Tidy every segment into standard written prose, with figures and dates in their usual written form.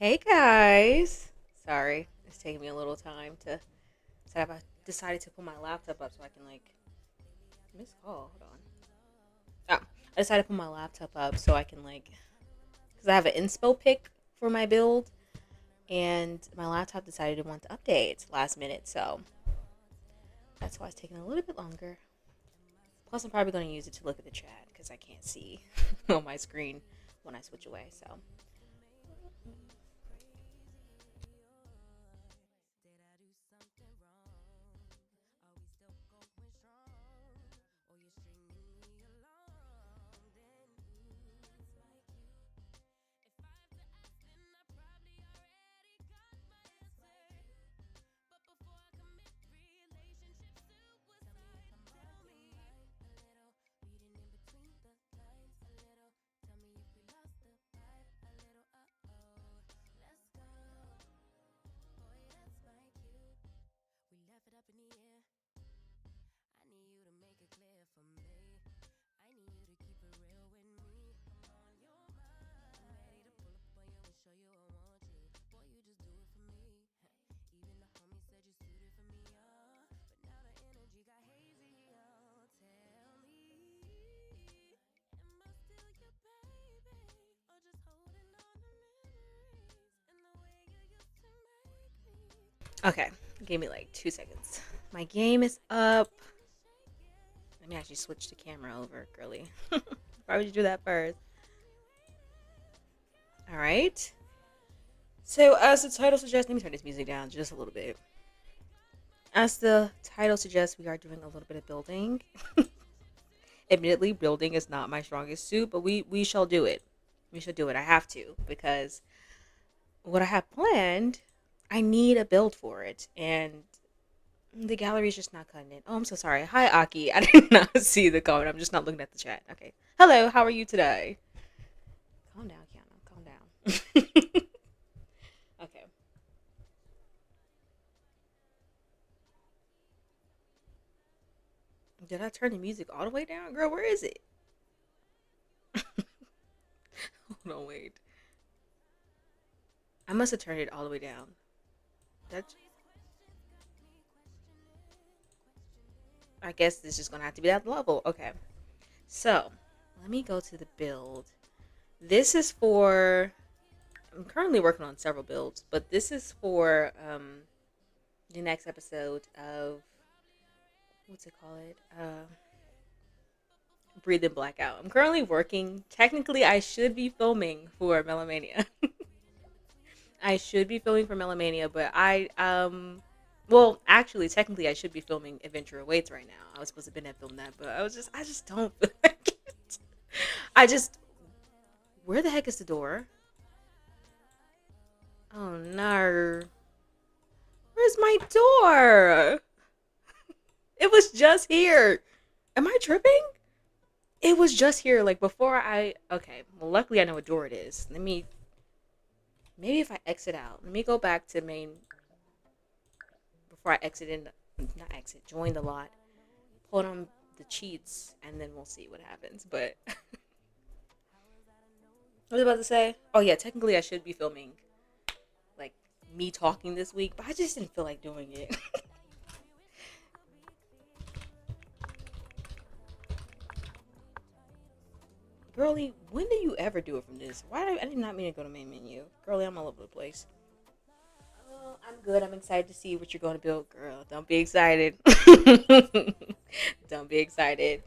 Hey guys. Sorry, it's taking me a little time to set up. I decided to put my laptop up so I can miss call. Hold on. Oh, I decided to put my laptop up so I can because I have an inspo pick for my build, and my laptop decided it wanted to update last minute, so that's why it's taking a little bit longer. Plus, I'm probably going to use it to look at the chat because I can't see on my screen when I switch away. So okay, give me like 2 seconds. My game is up. Let me actually switch the camera over, girly. Why would you do that first? All right. So, as the title suggests, let me turn this music down just a little bit. As the title suggests, we are doing a little bit of building. Admittedly, building is not my strongest suit, but we shall do it. We shall do it. I have to because what I have planned, I need a build for it, and the gallery is just not cutting it. Oh, I'm so sorry. Hi, Aki. I did not see the comment. I'm just not looking at the chat. Okay. Hello. How are you today? Calm down, Kiana. Calm down. Okay. Did I turn the music all the way down, girl? Where is it? Hold on, wait. I must have turned it all the way down. That's. I guess this is gonna have to be that level. Okay. So let me go to the build. This is for. I'm currently working on several builds, but this is for the next episode of what's it called? Breathe and Blackout. I'm currently working. Technically, I should be filming for Melamania. I should be filming for Melamania, but well, actually, technically, I should be filming Adventure Awaits right now. I was supposed to be film that, but I just don't feel like it. I just, where the heck is the door? Oh no, where's my door? It was just here. Am I tripping? It was just here, like before I. Okay, well, luckily I know what door it is. Let me. Maybe if I exit out, let me go back to main before I exit in. Not exit, join the lot. Put on the cheats, and then we'll see what happens. But what was I about to say? Oh yeah, technically I should be filming like me talking this week, but I just didn't feel like doing it. Girlie, when do you ever do it from this? I did not mean to go to main menu. Girlie, I'm all over the place. Oh, I'm good. I'm excited to see what you're going to build, girl. Don't be excited. Don't be excited.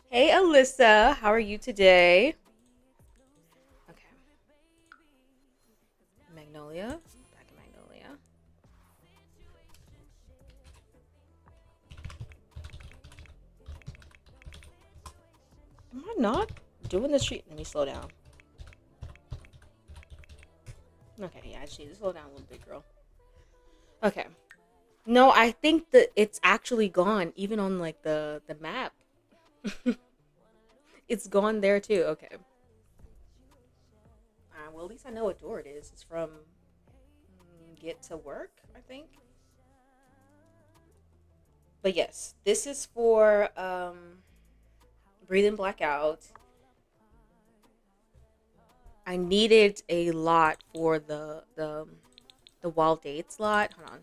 Hey, Alyssa. How are you today? Okay. Magnolia. Back in Magnolia. Am I not doing the street? Let me slow down. Okay, yeah, I just need to slow down a little bit, girl. Okay. No, I think that it's actually gone, even on like the map. It's gone there too. Okay. Well, at least I know what door it is. It's from Get to Work, I think. But yes, this is for Breathe and Blackout. I needed a lot for the wall dates lot. Hold on,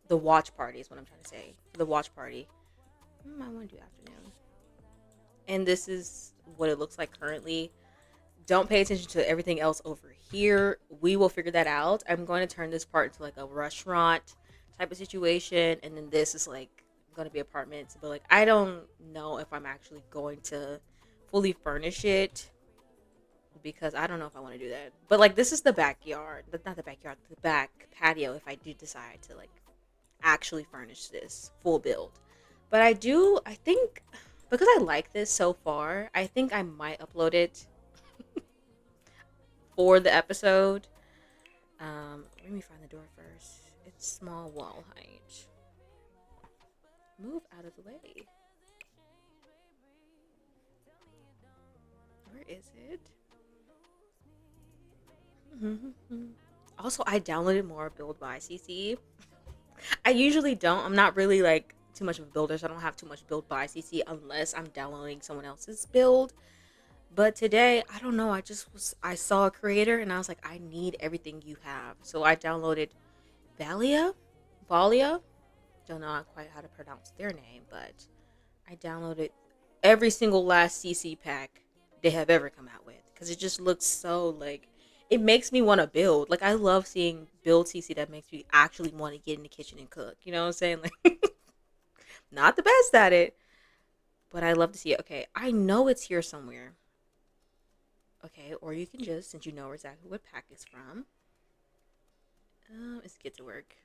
the watch party is what I'm trying to say. The watch party. I want to do afternoon, and this is what it looks like currently. Don't pay attention to everything else over here. We will figure that out. I'm going to turn this part into like a restaurant type of situation, and then this is like going to be apartments. But like, I don't know if I'm actually going to fully furnish it because I don't know if I want to do that. But like, this is the backyard. Not the backyard, the back patio. If I do decide to like actually furnish this full build, but I do. I think because I like this so far, I think I might upload it for the episode. Let me find the door first. It's small wall height. Move out of the way. Where is it? Also, I downloaded more Build by CC. I usually don't. I'm not really like too much of a builder, so I don't have too much Build by CC unless I'm downloading someone else's build. But today, I don't know. I saw a creator and I was like, I need everything you have. So I downloaded Valia, Valia. Don't know quite how to pronounce their name, but I downloaded every single last CC pack they have ever come out with because it just looks so like it makes me want to build. Like I love seeing build CC that makes me actually want to get in the kitchen and cook. You know what I'm saying? Like not the best at it, but I love to see it. Okay, I know it's here somewhere. Okay, or you can just, since you know exactly what pack it's from, let's get to work.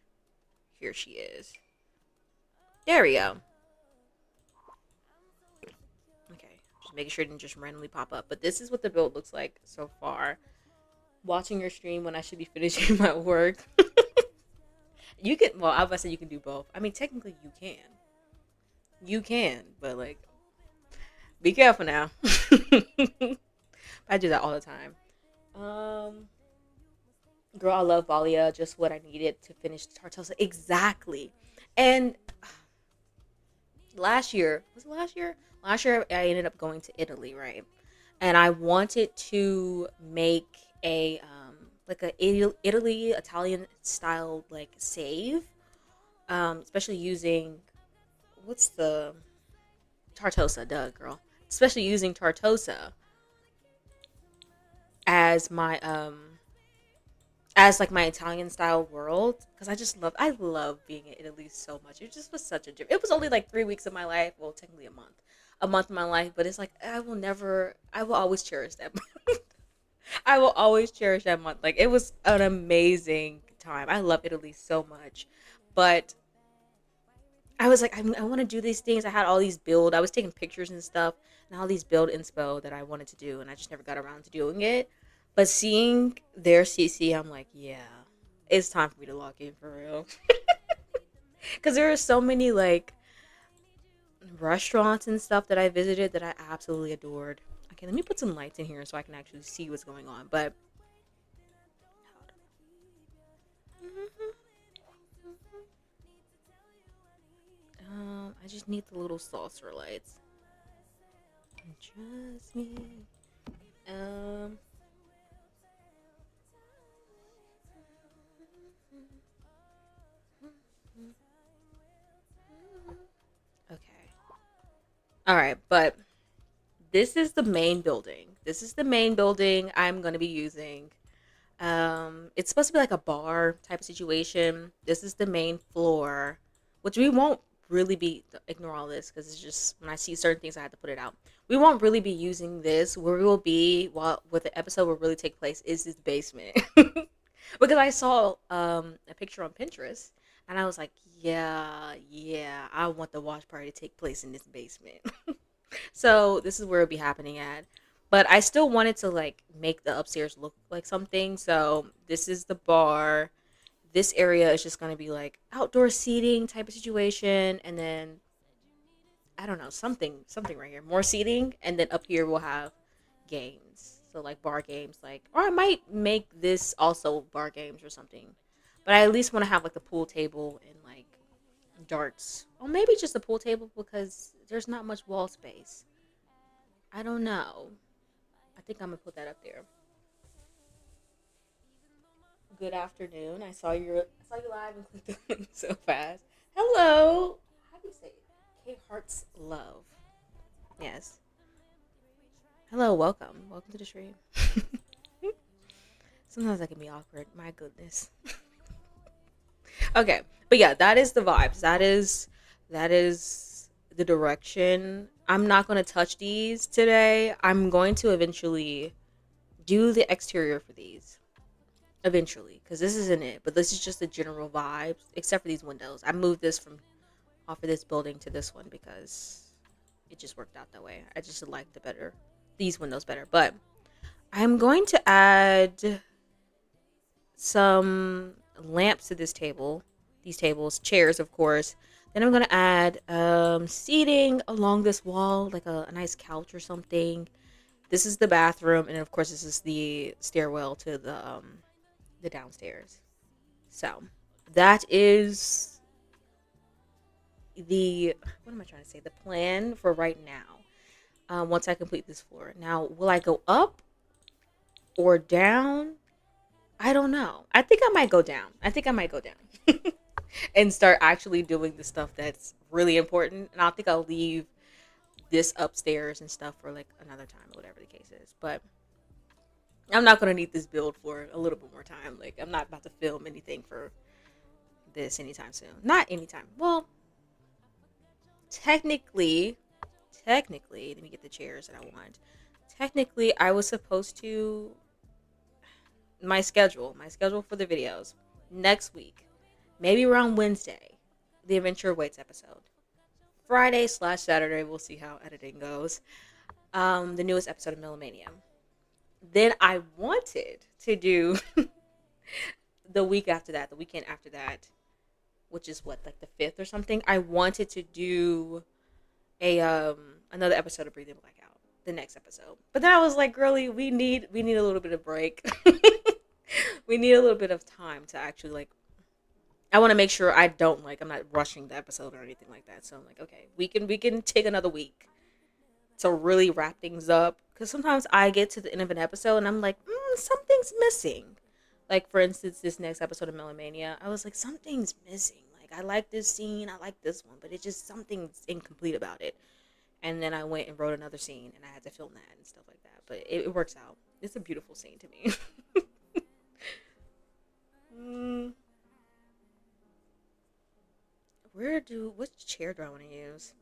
Here she is. There we go. Okay, just making sure it didn't just randomly pop up. But this is what the build looks like so far. Watching your stream when I should be finishing my work. You can, well, I was about to say you can do both. I mean, technically you can. You can, but like, be careful now. I do that all the time. Um, Girl, I love Valia. Just what I needed to finish Tartosa. Exactly. And last year, was it last year? Last year, I ended up going to Italy, right? And I wanted to make a like a Italy Italian style like save, especially using what's the Tartosa, duh, girl. Especially using Tartosa as my as like my Italian style world because I love being in Italy so much. It just was such a trip. It was only like 3 weeks of my life, well technically a month of my life, but it's like I will always cherish that month. I will always cherish that month. Like it was an amazing time. I love Italy so much, but I was like I want to do these things. I had all these build. I was taking pictures and stuff, and all these build inspo that I wanted to do, and I just never got around to doing it. But seeing their CC, I'm like, yeah, it's time for me to log in for real. Because there are so many like restaurants and stuff that I visited that I absolutely adored. Okay, let me put some lights in here so I can actually see what's going on. But I just need the little saucer lights. Trust me. Um. Okay. All right, but this is the main building. This is the main building I'm going to be using. It's supposed to be like a bar type of situation. This is the main floor, which we won't really be ignore all this because it's just when I see certain things I have to put it out. We won't really be using this. Where we will be while what the episode will really take place is this basement. Because I saw a picture on Pinterest and I was like, yeah, I want the watch party to take place in this basement. So this is where it'll be happening at. But I still wanted to like make the upstairs look like something. So this is the bar. This area is just gonna be like outdoor seating type of situation, and then I don't know something right here, more seating, and then up here we'll have games. So like bar games, like or I might make this also bar games or something. But I at least want to have like the pool table and like darts, or maybe just a pool table because there's not much wall space. I don't know. I think I'm gonna put that up there. Good afternoon. I saw you live and clicked the link so fast. Hello. How do you say it? K Hearts Love. Yes. Hello, welcome. Welcome to the stream. Sometimes that can be awkward. My goodness. Okay. But yeah, that is the vibes. That is the direction. I'm not gonna touch these today. I'm going to eventually do the exterior for these. Eventually, because this isn't it, but this is just the general vibes, except for these windows. I moved this from off of this building to this one because it just worked out that way. I just like these windows better. But I'm going to add some lamps to this table, these tables, chairs, of course. Then I'm gonna add seating along this wall, like a nice couch or something. This is the bathroom, and of course, this is the stairwell to the downstairs. So that is the what am I trying to say? The plan for right now. Once I complete this floor, now will I go up or down? I don't know. I think I might go down. I think I might go down and start actually doing the stuff that's really important. And I think I'll leave this upstairs and stuff for like another time or whatever the case is. But I'm not gonna need this build for a little bit more time. Like I'm not about to film anything for this anytime soon. Not anytime. Well, technically, let me get the chairs that I want. Technically, I was supposed to my schedule for the videos next week, maybe around Wednesday, the Adventure Awaits episode. Friday/Saturday, we'll see how editing goes. The newest episode of Millimania. Then I wanted to do the week after that, the weekend after that, which is what, like the 5th or something. I wanted to do a another episode of Breathing Blackout, the next episode. But then I was like, girly, we need a little bit of break. We need a little bit of time to actually like I want to make sure I'm not rushing the episode or anything like that. So I'm like, okay, we can take another week to really wrap things up because sometimes I get to the end of an episode and I'm like, something's missing. Like for instance, this next episode of Melamania, I was like, something's missing. Like I like this scene, I like this one, but it just something's incomplete about it. And then I went and wrote another scene and I had to film that and stuff like that. But it works out. It's a beautiful scene to me. mm, which chair do I want to use?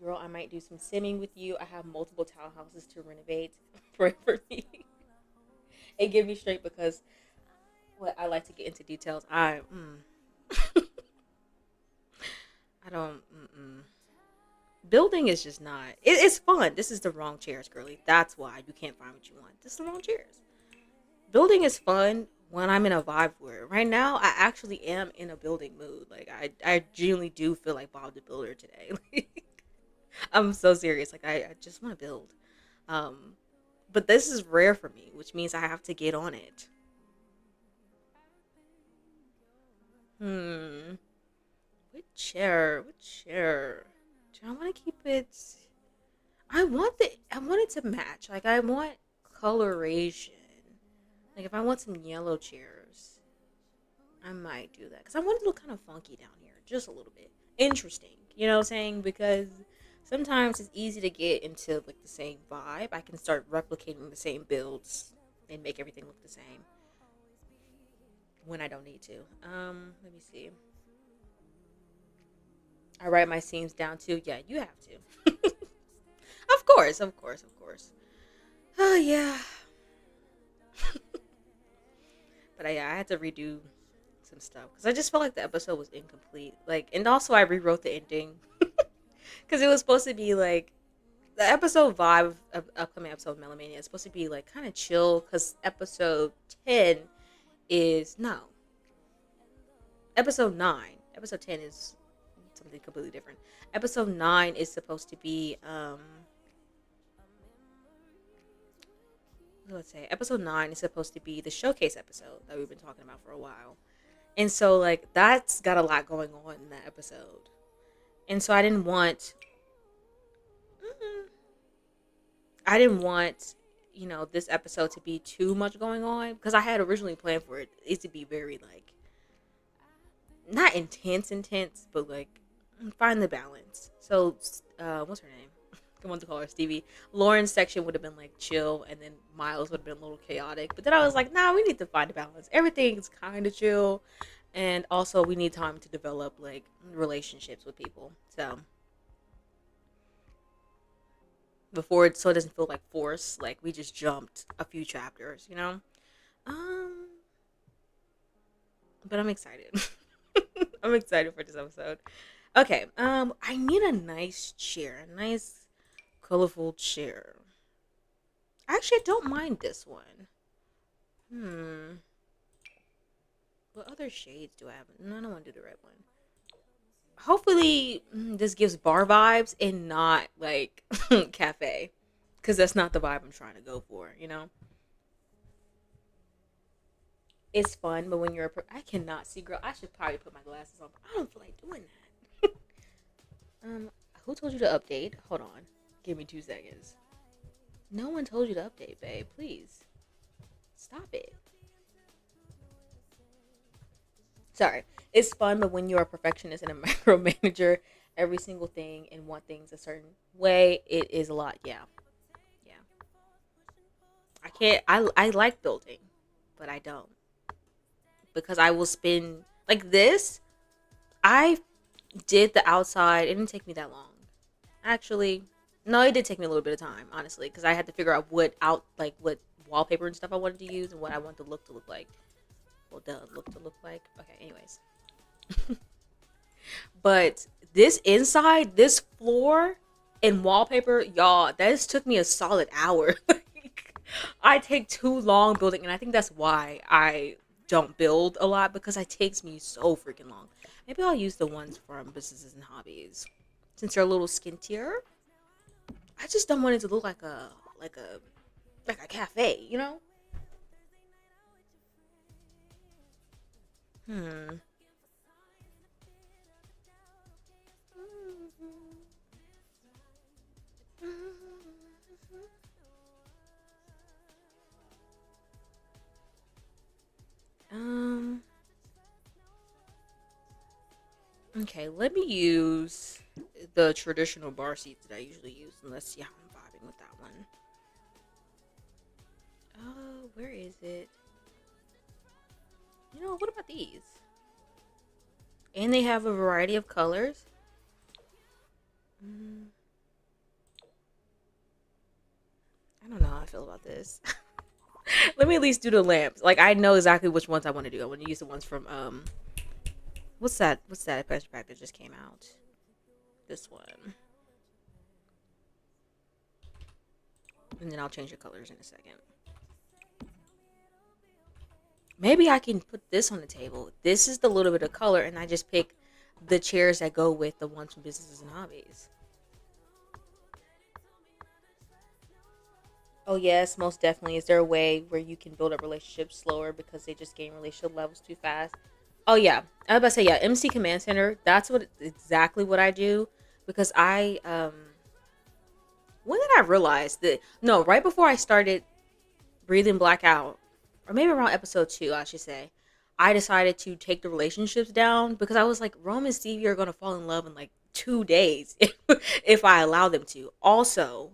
Girl, I might do some simming with you. I have multiple townhouses to renovate. Pray for me. And give me straight because I like to get into details. I don't. Building is just not. It's fun. This is the wrong chairs, girly. That's why you can't find what you want. This is the wrong chairs. Building is fun when I'm in a vibe for it. Right now, I actually am in a building mood. Like I genuinely do feel like Bob the Builder today. I'm so serious. Like I just want to build. Um, but this is rare for me, which means I have to get on it. Hmm. What chair? What chair? Do I want to keep it? I want it to match. Like I want coloration. Like if I want some yellow chairs, I might do that because I want it to look kind of funky down here, just a little bit interesting. You know what I'm saying? Because sometimes it's easy to get into like the same vibe. I can start replicating the same builds and make everything look the same when I don't need to. Let me see. I write my scenes down too. Yeah, you have to. Of course, of course, of course. Oh yeah. But I had to redo some stuff because I just felt like the episode was incomplete. Like, and also I rewrote the ending because it was supposed to be like the episode vibe of upcoming episode of Melamania is supposed to be like kind of chill because episode 10 is no episode 9. Episode 10 is something completely different. Episode 9 is supposed to be let's say episode 9 is supposed to be the showcase episode that we've been talking about for a while. And so like that's got a lot going on in that episode. And so I didn't want I didn't want, this episode to be too much going on because I had originally planned for it to be very like not intense, but like find the balance. So, what's her name? I want to call her Stevie. Lauren's section would have been like chill, and then Miles would have been a little chaotic. But then I was like, nah, we need to find a balance. Everything's kind of chill, and also we need time to develop like relationships with people. So before it, so it doesn't feel like force, like we just jumped a few chapters. Um, but I'm excited. I'm excited for this episode. Okay, I need a nice chair, a nice colorful chair. Actually, I don't mind this one. Hmm. What other shades do I have? No, I don't want to do the red one. Hopefully, this gives bar vibes and not like cafe, because that's not the vibe I'm trying to go for. It's fun, but when I cannot see, girl. I should probably put my glasses on. But I don't feel like doing that. um, who told you to update? Hold on, give me 2 seconds. No one told you to update, babe. Please stop it. Sorry. It's fun, but when you're a perfectionist and a micromanager, every single thing and want things a certain way, it is a lot. Yeah, yeah. I can't. I like building, but I don't because I will spend like this. I did the outside. It didn't take me that long. Actually, no, it did take me a little bit of time, honestly, because I had to figure out what wallpaper and stuff I wanted to use and what I want the look to look like. Well, the look to look like. Okay, anyways. But this inside, this floor and wallpaper, y'all, that just took me a solid hour. Like, I take too long building, and I think that's why I don't build a lot because it takes me so freaking long. Maybe I'll use the ones from Businesses and Hobbies since they're a little skintier. I just don't want it to look like a cafe. Hmm. Um. Okay, let me use the traditional bar seats that I usually use, and let's see how I'm vibing with that one. Oh, where is it? What about these? And they have a variety of colors. Mm, I don't know how I feel about this. Let me at least do the lamps. Like I know exactly which ones I want to do. I want to use the ones from what's that? What's that expansion pack that just came out? This one, and then I'll change the colors in a second. Maybe I can put this on the table. This is the little bit of color, and I just pick the chairs that go with the ones from Businesses and Hobbies. Oh yes, most definitely. Is there a way where you can build up relationships slower because they just gain relationship levels too fast? Oh yeah, I was about to say yeah. MC Command Center. That's exactly what I do because when did I realize that? No, right before I started breathing blackout, or maybe around episode 2, I should say, I decided to take the relationships down because I was like, Rome and Stevie are gonna fall in love in like 2 days if I allow them to. Also,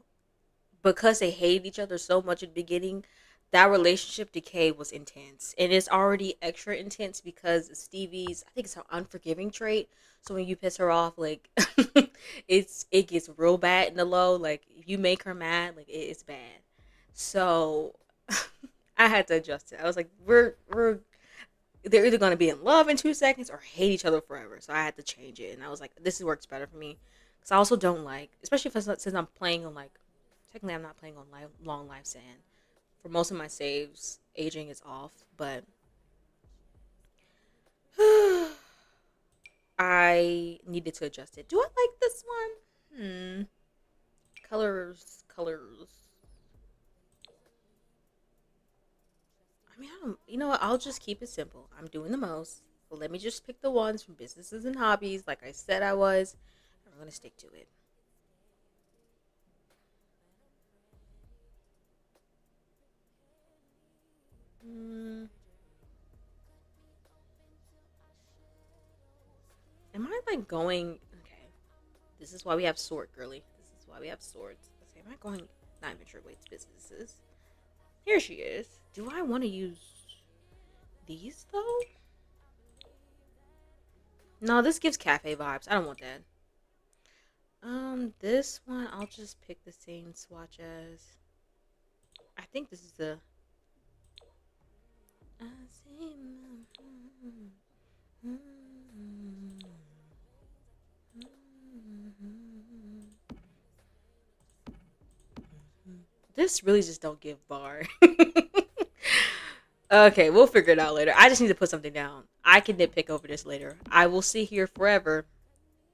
because they hated each other so much at the beginning, that relationship decay was intense. And it's already extra intense because of Stevie's, I think it's her unforgiving trait. So when you piss her off, like it gets real bad in the low. Like if you make her mad, like it's bad. So I had to adjust it. I was like, we're they're either gonna be in love in 2 seconds or hate each other forever. So I had to change it, and I was like, this works better for me. Because I also don't like, especially if since I'm playing on like, technically I'm not playing on long life sand. For most of my saves, aging is off, but I needed to adjust it. Do I like this one? Colors. I mean, I don't. You know what? I'll just keep it simple. I'm doing the most. So let me just pick the ones from Businesses and Hobbies, like I said I was. I'm gonna stick to it. Mm, am I like going? Okay, this is why we have sword, girly. This is why we have swords. Okay, am I going? Not even sure Wade's businesses. Here she is. Do I want to use these though? No, this gives cafe vibes. I don't want that. This one I'll just pick the same swatch as. I think this is the. I see this really just don't give bar. Okay, we'll figure it out later. I just need to put something down. I can nitpick over this later. I will sit here forever,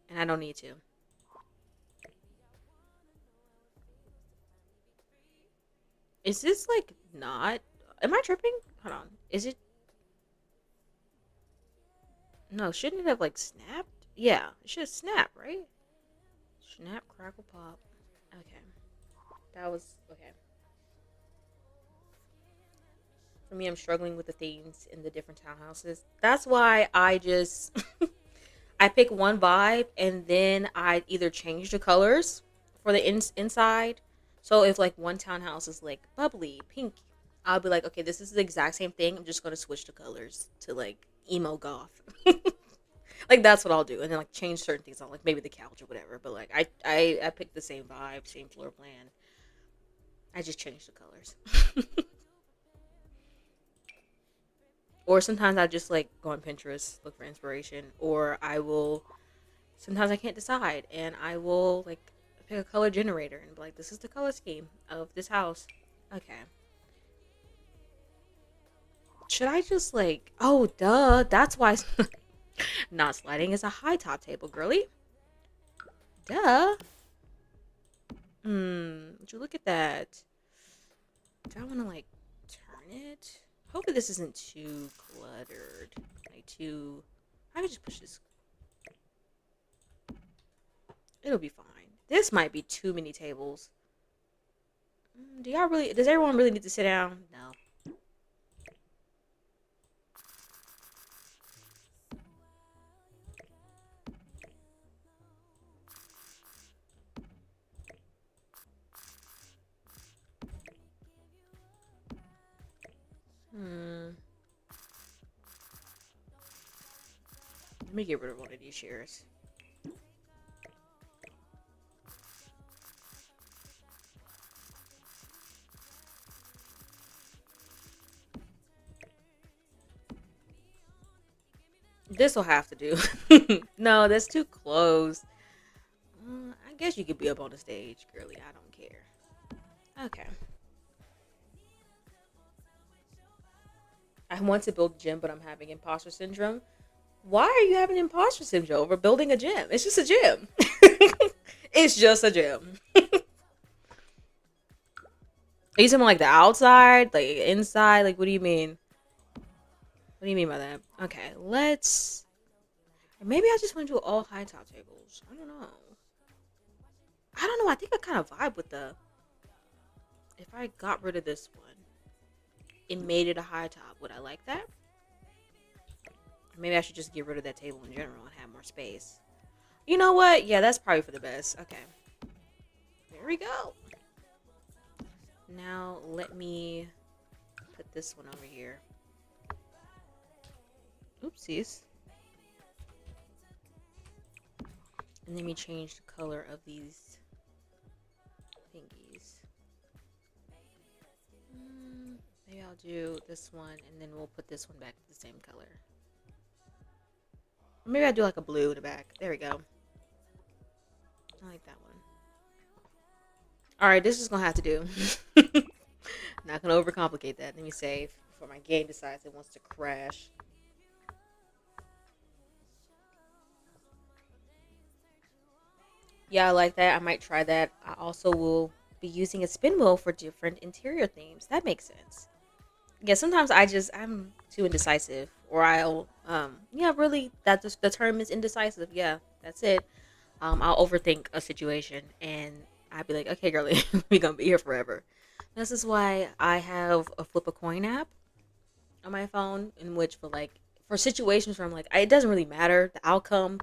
and I don't need to. Is this like not? Am I tripping? Hold on. Is it? No, shouldn't it have like snapped? Yeah, it should snap, right? Snap, crackle, pop. Okay, that was okay. For me, I'm struggling with the themes in the different townhouses. That's why I just I pick one vibe and then I either change the colors for the inside. So if like one townhouse is like bubbly pink, I'll be like, okay, this is the exact same thing. I'm just gonna switch the colors to like emo goth. Like that's what I'll do, and then like change certain things on, like maybe the couch or whatever. But like I pick the same vibe, same floor plan. I just change the colors. Or sometimes I just like go on Pinterest, look for inspiration, or I will. Sometimes I can't decide, and I will like pick a color generator and be like, "This is the color scheme of this house." Okay. Should I just like? Oh, duh. That's why not sliding is a high top table, girly. Duh. Would you look at that? Do I want to like turn it? Hopefully this isn't too cluttered. Like too. I could just push this. It'll be fine. This might be too many tables. Do y'all really? Does everyone really need to sit down? No. Hmm. Let me get rid of one of these chairs. This will have to do. No, that's too close. I guess you could be up on the stage, girly. I don't care. Okay. I want to build a gym, but I'm having imposter syndrome. Why are you having imposter syndrome over building a gym? It's just a gym. It's just a gym. Are you talking like the outside, like inside? Like, what do you mean? What do you mean by that? Okay, let's. Maybe I just want to do all high top tables. I don't know. I don't know. I think I kind of vibe with the. If I got rid of this one and made it a high top, would I like that? Maybe I should just get rid of that table in general and have more space. You know what? Yeah, that's probably for the best. Okay. There we go. Now let me put this one over here. Oopsies. And then we change the color of these thingies. Maybe I'll do this one and then we'll put this one back to the same color. Or maybe I'll do like a blue in the back. There we go. I like that one. Alright, this is gonna have to do. Not gonna overcomplicate that. Let me save before my game decides it wants to crash. Yeah, I like that. I might try that. I also will be using a spin wheel for different interior themes. That makes sense. Yeah, sometimes I'm too indecisive, or I'll yeah, really that just the term is indecisive. Yeah, that's it. I'll overthink a situation and I'd be like, okay, girlie, we're gonna be here forever. This is why I have a flip a coin app. on my phone, in which for situations where I'm like, it doesn't really matter the outcome,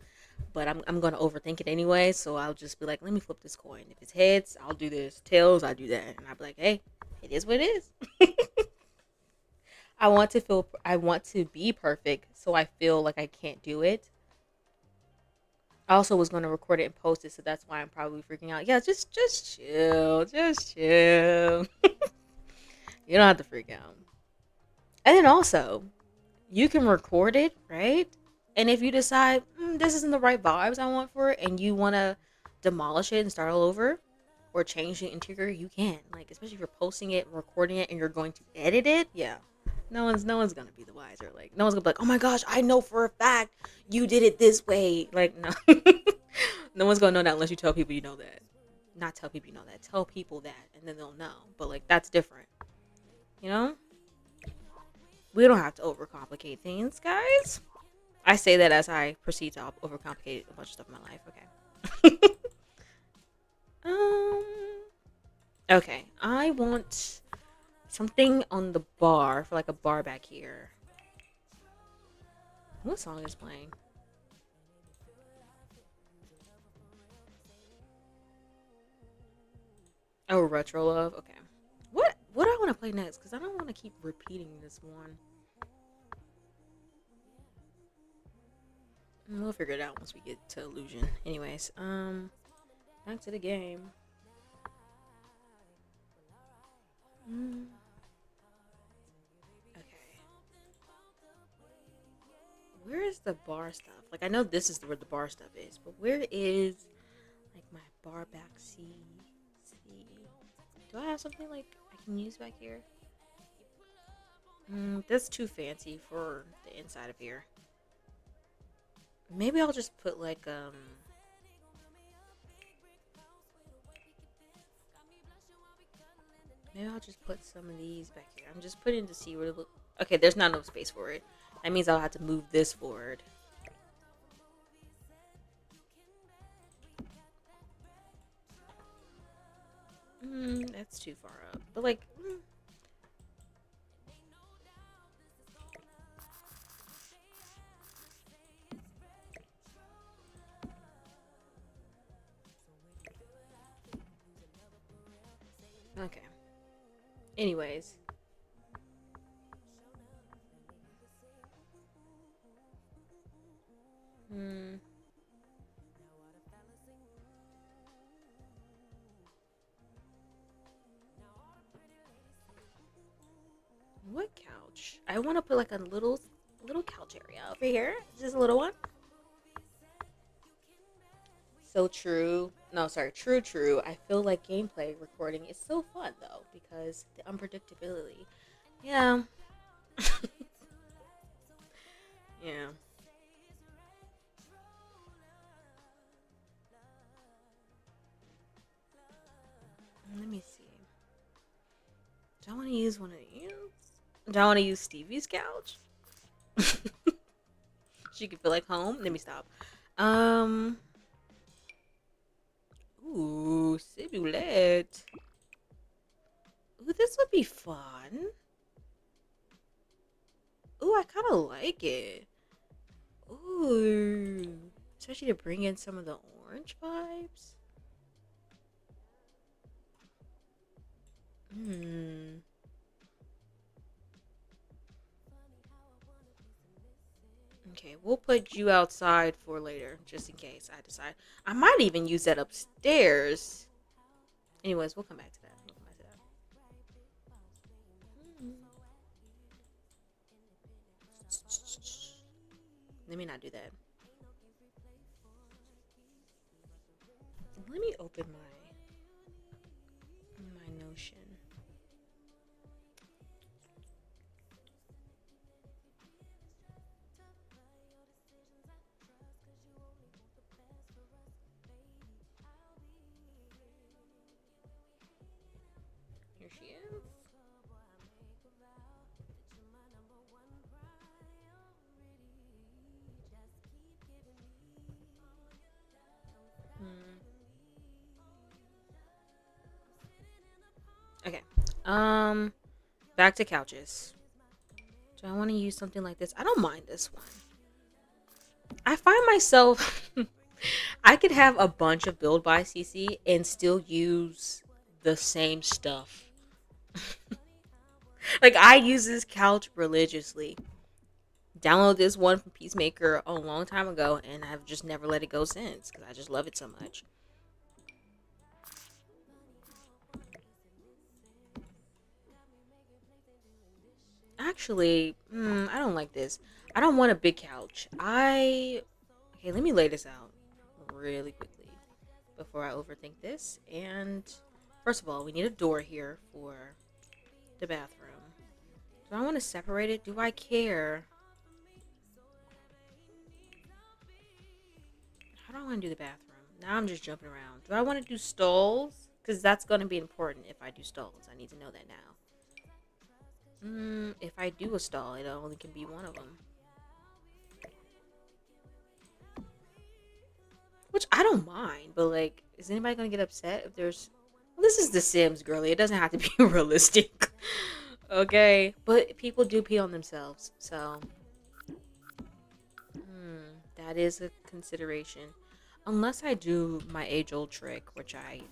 but I'm gonna overthink it anyway. So I'll just be like, let me flip this coin. If it's heads, I'll do this. Tails, I do that, and I'll be like, hey, it is what it is. I want to be perfect, so I feel like I can't do it. I also was gonna record it and post it, so that's why I'm probably freaking out. Yeah, just chill, just chill. You don't have to freak out. And then also, you can record it, right? And if you decide this isn't the right vibes I want for it, and you want to demolish it and start all over, or change the interior, you can. Like, especially if you're posting it, recording it, and you're going to edit it. Yeah, no one's gonna be the wiser. Like, no one's gonna be like, oh my gosh, I know for a fact you did it this way. Like, no, no one's gonna know that unless you tell people you know that. Not tell people you know that. Tell people that, and then they'll know. But like, that's different. You know, we don't have to overcomplicate things, guys. I say that as I proceed to overcomplicate a bunch of stuff in my life. Okay. um. Okay. I want something on the bar for like a bar back here. What song is playing? Oh, Retro Love. Okay. What do I want to play next? Because I don't want to keep repeating this one. We'll figure it out once we get to Illusion. Anyways, back to the game. Mm, okay. Where is the bar stuff? Like, I know this is where the bar stuff is, but where is like my bar back C? Do I have something like I can use back here? That's too fancy for the inside of here. Maybe I'll just put like maybe I'll just put some of these back here. I'm just putting to see where it look. Okay, there's not enough space for it. That means I'll have to move this forward. That's too far up. But like, okay. Anyways, hmm, what couch? I want to put like a little couch area over here. Just a little one. So true. No, sorry, true. I feel like gameplay recording is so fun though because the unpredictability. Yeah, yeah. Let me see. Do I want to use one of these? Do I want to use Stevie's couch? She could feel like home. Let me stop. Um. Ooh, ciboulette. Ooh, this would be fun. Ooh, I kind of like it. Ooh, especially to bring in some of the orange vibes. Hmm. Okay, we'll put you outside for later, just in case I decide. I might even use that upstairs. Anyways, we'll come back to that. We'll come back to that. Hmm. Let me not do that. Let me open my Notion. Here she is. Hmm. Okay. Um, back to couches. Do I want to use something like this? I don't mind this one. I find myself I could have a bunch of build by CC and still use the same stuff. Like I use this couch religiously. Download this one from Peacemaker a long time ago, and I've just never let it go since because I just love it so much. Actually, I don't like this. I don't want a big couch. Okay, let me lay this out really quickly before I overthink this. And first of all, we need a door here for the bathroom. Do I want to separate it? Do I care? How do I want to do the bathroom? Now I'm just jumping around. Do I want to do stalls? Because that's going to be important if I do stalls. I need to know that now. If I do a stall, it only can be one of them. Which I don't mind, but like, is anybody gonna get upset if there's? Well, this is The Sims, girly. It doesn't have to be realistic, okay? But people do pee on themselves, so that is a consideration. Unless I do my age-old trick, which I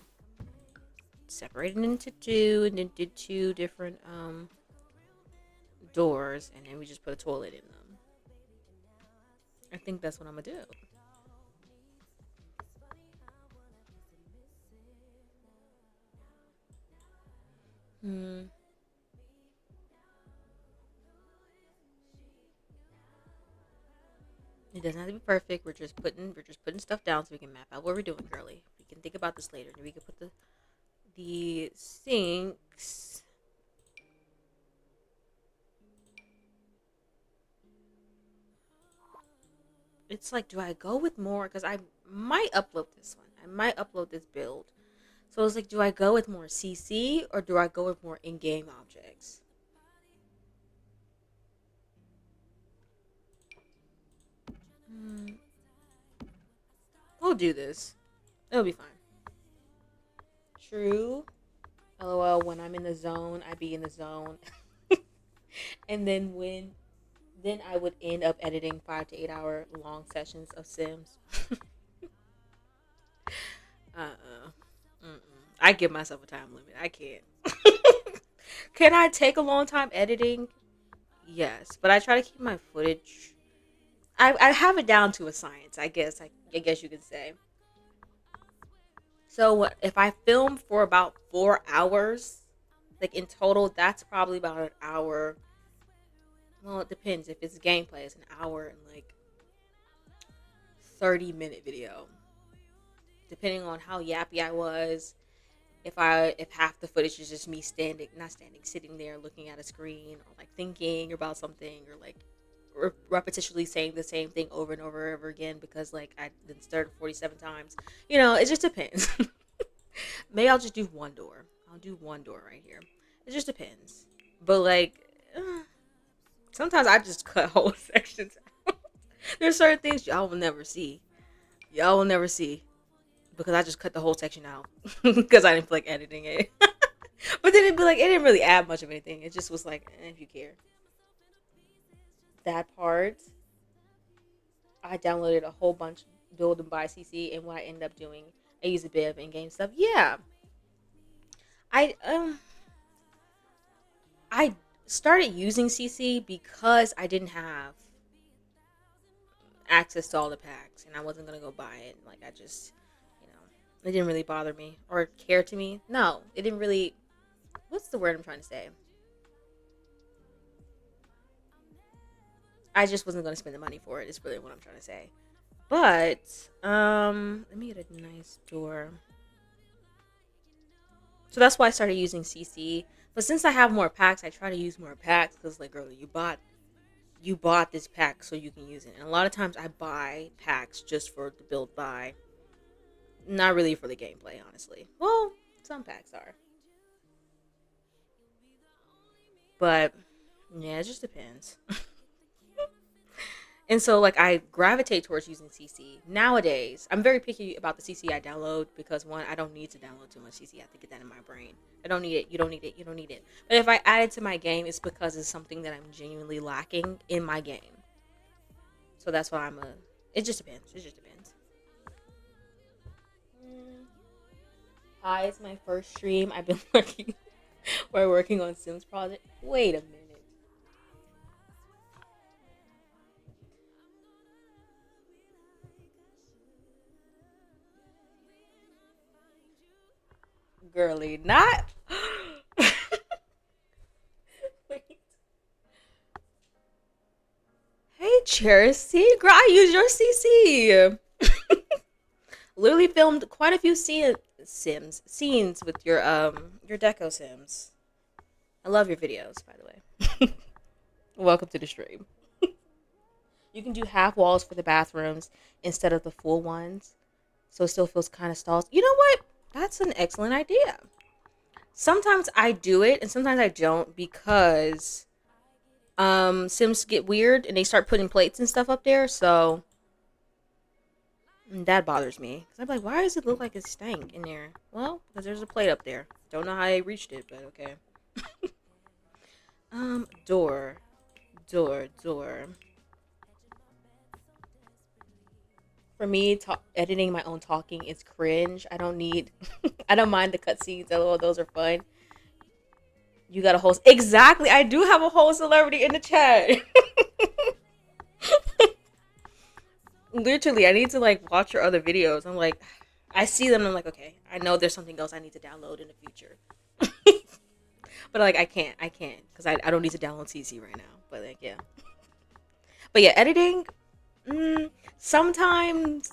separated into two and then did two different doors, and then we just put a toilet in them. I think that's what I'm gonna do. Hmm. It doesn't have to be perfect. We're just putting stuff down so we can map out what we're doing, girly. We can think about this later. We can put the sinks. It's like, do I go with more? Because I might upload this one. I might upload this build. So it's like, do I go with more CC or do I go with more in-game objects? Hmm. We'll do this. It'll be fine. True. LOL, when I'm in the zone, I be in the zone. And then I would end up editing 5 to 8 hour long sessions of Sims. Uh-uh. Mm-mm. I give myself a time limit. I can't. Can I take a long time editing? Yes, but I try to keep my footage. I have it down to a science, I guess. I guess you could say. So if I film for about 4 hours, like in total, that's probably about an hour. Well, it depends. If it's gameplay, it's an hour and like 30-minute video, depending on how yappy I was. If half the footage is just me standing, not standing, sitting there looking at a screen or like thinking about something or like repetitively saying the same thing over and over and over again because like I did start 47 times. It just depends. Maybe I'll just do one door. I'll do one door right here. It just depends. But like sometimes I just cut whole sections out. There's certain things y'all will never see. Y'all will never see because I just cut the whole section out because I didn't feel like editing it. But then it'd be like it didn't really add much of anything. It just was like, if you care. That part, I downloaded a whole bunch build and buy CC, and what I ended up doing, I use a bit of in-game stuff. Yeah, I started using CC because I didn't have access to all the packs, and I wasn't gonna go buy it. Like I just, it didn't really bother me or care to me. No, it didn't really. What's the word I'm trying to say? I just wasn't gonna spend the money for it. Is really what I'm trying to say. But let me get a nice door. So that's why I started using CC. But since I have more packs, I try to use more packs because, like, girl, you bought this pack so you can use it. And a lot of times I buy packs just for the build buy, not really for the gameplay, honestly. Well, some packs are, but yeah, it just depends. And so like I gravitate towards using CC. Nowadays, I'm very picky about the CC I download because one, I don't need to download too much CC. I have to get that in my brain. I don't need it. You don't need it. You don't need it. But if I add it to my game, it's because it's something that I'm genuinely lacking in my game. So that's why I'm a. It just depends. It just depends. Hi, it's my first stream. I've been working. We're working on Sims project. Wait a minute, girly, not. Wait. Hey, Cherisy, girl, I use your CC. Literally filmed quite a few scenes with your deco sims. I love your videos, by the way. Welcome to the stream. You can do half walls for the bathrooms instead of the full ones, so it still feels kind of stalls. You know what? That's an excellent idea. Sometimes I do it, and sometimes I don't because Sims get weird and they start putting plates and stuff up there. So that bothers me because I'm like, why does it look like it stank in there? Well, because there's a plate up there. Don't know how I reached it, but okay. Door, door. For me, editing my own talking is cringe. I don't need. I don't mind the cutscenes. Although those are fun. You got a whole exactly. I do have a whole celebrity in the chat. Literally, I need to like watch your other videos. I'm like, I see them. And I'm like, okay, I know there's something else I need to download in the future. But like, I can't because I don't need to download CC right now. But like, yeah. But yeah, editing. Sometimes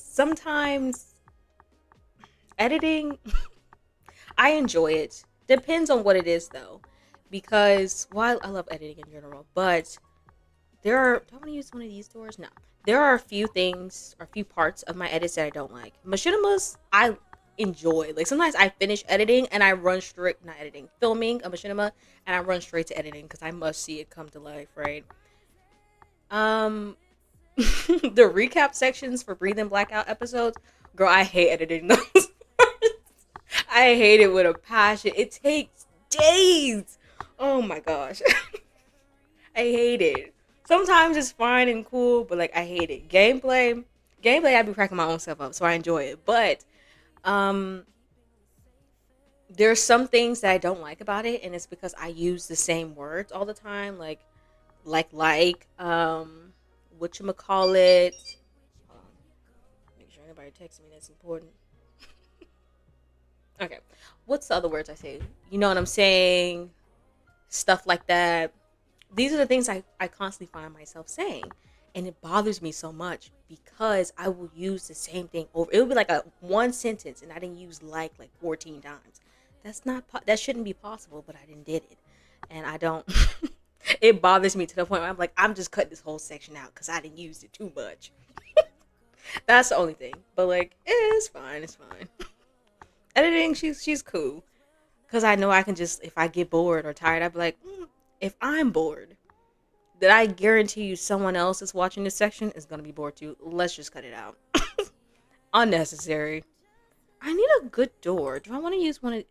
editing. I enjoy it. Depends on what it is though, because while I love editing in general, but there are. Do I want to use one of these doors? No. There are a few things or a few parts of my edits that I don't like. Machinimas, I enjoy. Like sometimes I finish editing and I run straight, not editing, filming a machinima, and I run straight to editing because I must see it come to life, right? Um, the recap sections for Breathing Blackout episodes, girl, I hate editing those. I hate it with a passion. It takes days. Oh my gosh. I hate it. Sometimes it's fine and cool, but like I hate it. Gameplay, I be cracking my own stuff up, so I enjoy it. But um, there's some things that I don't like about it, and it's because I use the same words all the time, what you call it. Hold on, make sure anybody texts me. That's important. Okay, what's the other words I say? You know what I'm saying? Stuff like that. These are the things I constantly find myself saying. And it bothers me so much because I will use the same thing over. It will be like a one sentence and I didn't use like 14 times. That shouldn't be possible, but I didn't did it. And I don't it bothers me to the point where I'm like, I'm just cutting this whole section out because I didn't use it too much. That's the only thing. But like, it's fine, it's fine. Editing, she's cool. Cause I know I can just if I get bored or tired, I'd be like, if I'm bored, then I guarantee you someone else that's watching this section is gonna be bored too. Let's just cut it out. Unnecessary. I need a good door. Do I want to use one of?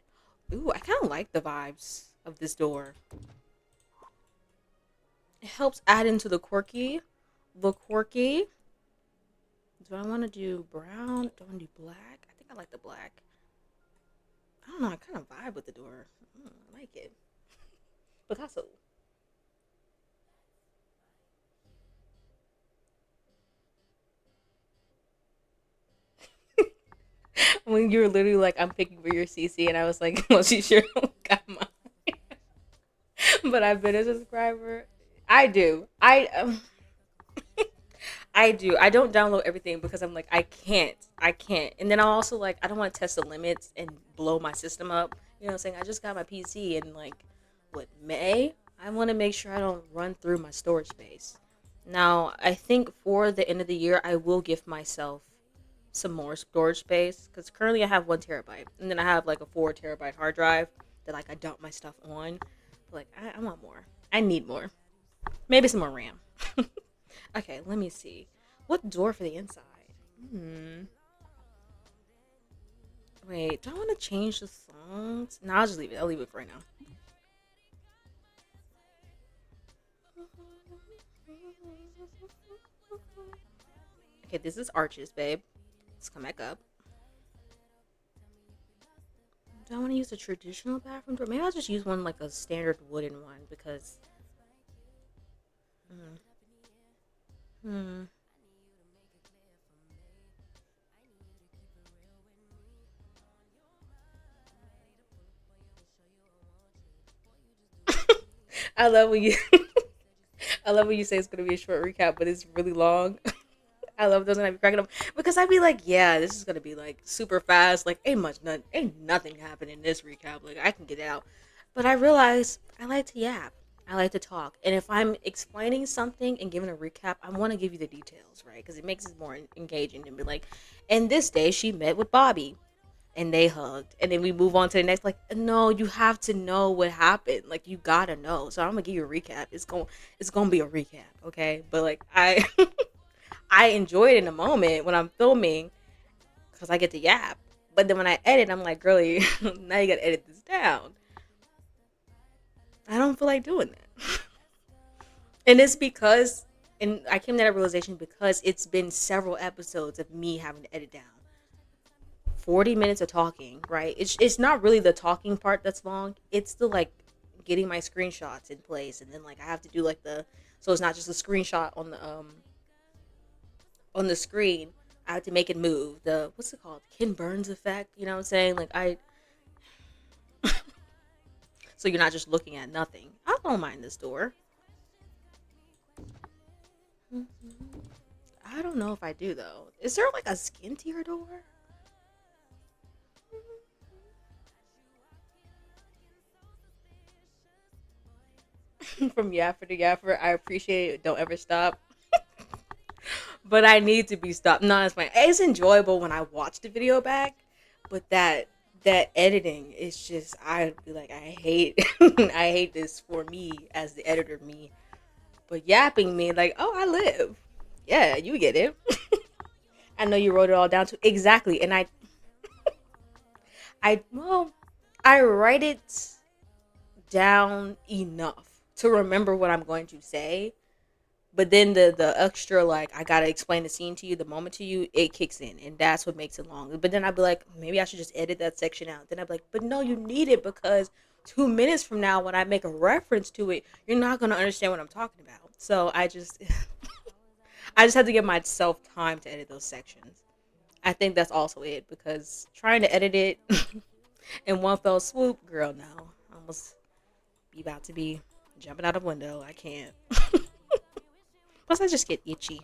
Ooh, I kind of like the vibes of this door. It helps add into the quirky. The quirky. Do I want to do brown? Do I want to do black? I think I like the black. I don't know. I kind of vibe with the door. I like it. Picasso. When you were literally like, I'm picking for your CC, and I was like, well, she sure got mine. But I've been a subscriber. I do. I do. I don't download everything because I'm like, I can't. I can't. And then I'm also like, I don't want to test the limits and blow my system up. You know what I'm saying? I just got my PC in like, what, May? I want to make sure I don't run through my storage space. Now, I think for the end of the year, I will give myself some more storage space because currently I have 1 terabyte. And then I have like a 4 terabyte hard drive that like I dump my stuff on. But, like, I want more. I need more. Maybe some more RAM. Okay, let me see. What door for the inside? Hmm. Wait, do I want to change the songs? No, I'll just leave it. I'll leave it for right now. Okay, this is Arches, babe. Let's come back up. Do I want to use a traditional bathroom door? Maybe I'll just use one like a standard wooden one because. Hmm. Hmm. I love when you. I love when you say it's gonna be a short recap, but it's really long. I love those when I be cracking up because I'd be like, yeah, this is gonna be like super fast. Like, ain't nothing happened in this recap. Like, I can get it out. But I realize I like to yap. I like to talk, and if I'm explaining something and giving a recap, I want to give you the details, right? Because it makes it more engaging and be like, and this day she met with Bobby, and they hugged, and then we move on to the next. Like, no, you have to know what happened. Like, you gotta know. So I'm gonna give you a recap. It's gonna be a recap, okay? But like, I I enjoy it in the moment when I'm filming because I get to yap. But then when I edit, I'm like, girlie, now you gotta edit this down. I don't feel like doing that. And it's because, and I came to that realization because it's been several episodes of me having to edit down 40 minutes of talking, right? It's not really the talking part that's long. It's the like getting my screenshots in place, and then like I have to do like the so it's not just a screenshot on the screen. I have to make it move. The what's it called? Ken Burns effect. You know what I'm saying? Like I so you're not just looking at nothing. I don't mind this door. I don't know if I do though. Is there like a skin tier door? From Yaffer to Yaffer, I appreciate it. Don't ever stop. But I need to be stopped. No, it's fine. It's enjoyable when I watch the video back, but that editing is just I'd be like I hate I hate this for me as the editor me. But yapping me like, oh, I live. Yeah, you get it. I know you wrote it all down to exactly, and well, I write it down enough to remember what I'm going to say. But then the extra like I gotta explain the scene to you, the moment to you, it kicks in, and that's what makes it long. But then I'd be like, maybe I should just edit that section out. Then I'd be like, but no, you need it because 2 minutes from now, when I make a reference to it, you're not gonna understand what I'm talking about. So I just I just have to give myself time to edit those sections. I think that's also it because trying to edit it in one fell swoop, girl, no, I almost be about to be jumping out of window. I can't. Plus, I just get itchy.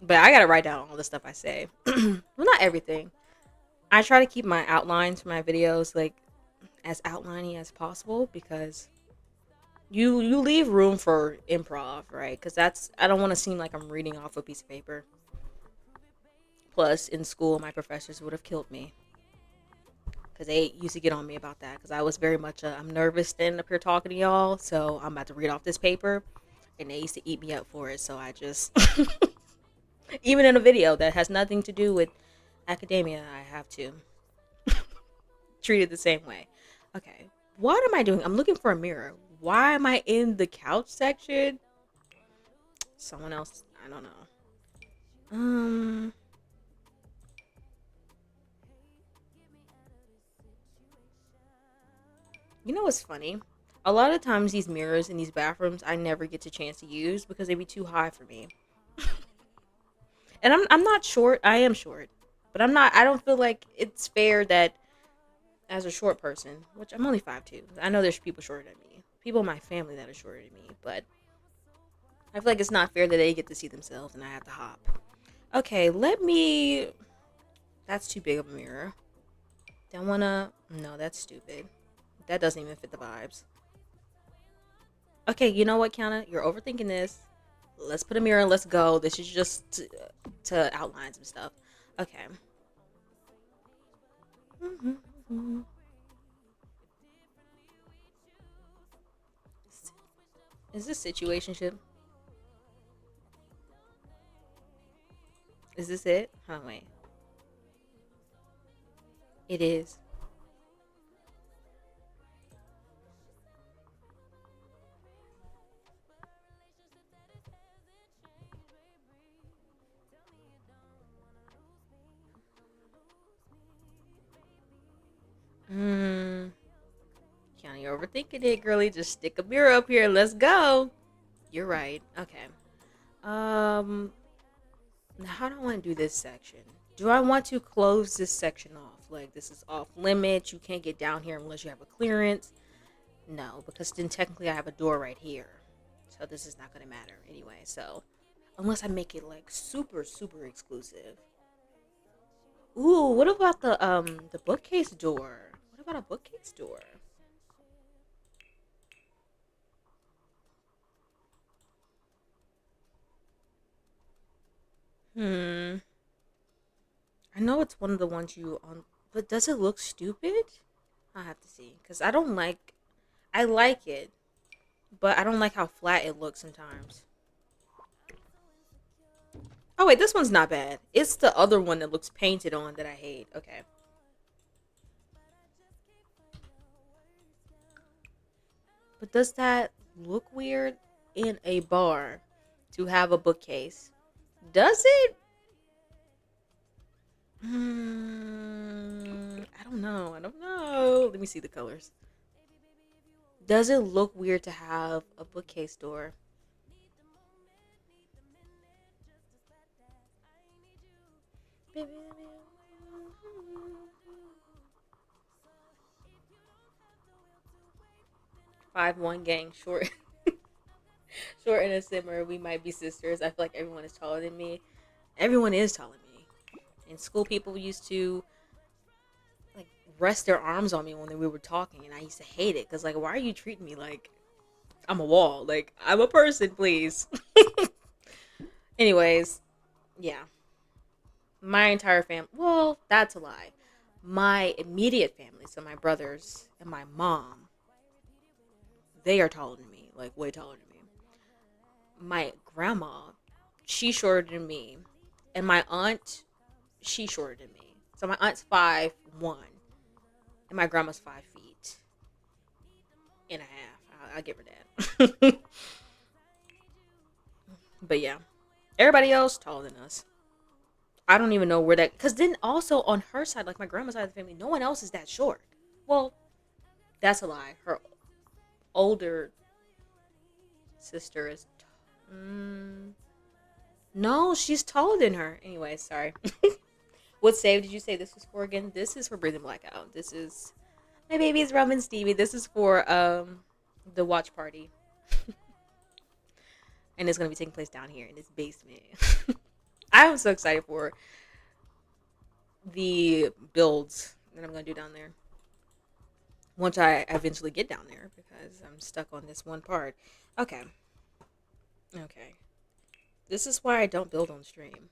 But I gotta write down all the stuff I say. Well, not everything. I try to keep my outlines for my videos like as outliney as possible because you leave room for improv, right? Because that's I don't want to seem like I'm reading off a piece of paper. Plus, in school, my professors would have killed me because they used to get on me about that because I was very much I'm nervous standing up here talking to y'all, so I'm about to read off this paper, and they used to eat me up for it. So I just even in a video that has nothing to do with academia, I have to treat it the same way. Okay, what am I doing? I'm looking for a mirror. Why am I in the couch section? Someone else, I don't know. Um, you know what's funny? A lot of times these mirrors in these bathrooms I never get the chance to use because they be too high for me. And I'm not short. I am short, but I'm not. I don't feel like it's fair that as a short person, which I'm only 5'2". I know there's people shorter than me, people in my family that are shorter than me, but I feel like it's not fair that they get to see themselves and I have to hop. Okay, let me. That's too big of a mirror. Don't wanna. No, that's stupid. That doesn't even fit the vibes. Okay, you know what, Kiana? You're overthinking this. Let's put a mirror and let's go. This is just to outline some stuff. Okay. Is this situationship? Is this it? Huh, wait. It is. Hmm. County, you're overthinking it, girly. Just stick a mirror up here. Let's go. You're right. Okay. Um. Now, how do I want to do this section? Do I want to close this section off? Like, this is off limits. You can't get down here unless you have a clearance. No, because then technically I have a door right here. So this is not going to matter anyway. So, unless I make it like super, super exclusive. Ooh, what about the bookcase door? What about a bookcase door? Hmm. I know it's one of the ones you on, but does it look stupid? I have to see because I don't like. I like it, but I don't like how flat it looks sometimes. Oh wait, this one's not bad. It's the other one that looks painted on that I hate. Okay, but does that look weird in a bar to have a bookcase? Does it? I don't know. I don't know. Let me see the colors. Does it look weird to have a bookcase door? 5'1" gang, short, short and a simmer. We might be sisters. I feel like everyone is taller than me. Everyone is taller than me. In school, people used to like rest their arms on me when we were talking, and I used to hate it because like, why are you treating me like I'm a wall? Like I'm a person, please. Anyways, yeah, my entire family. Well, that's a lie. My immediate family, so my brothers and my mom, they are taller than me, like way taller than me. My grandma, she's shorter than me, and my aunt, she's shorter than me. So my aunt's 5'1", and my grandma's 5 feet and a half. I'll give her that. But yeah, everybody else taller than us. I don't even know where that. Because then also on her side, like my grandma's side of the family, no one else is that short. Well, that's a lie. Her older sister is. No, she's taller than her. Anyway, sorry. What save did you say this was for again? This is for Breathing Blackout. This is my baby's Rum and Stevie. This is for the watch party, and it's gonna be taking place down here in this basement. I'm so excited for the builds that I'm gonna do down there once I eventually get down there because I'm stuck on this one part. Okay, okay. This is why I don't build on stream.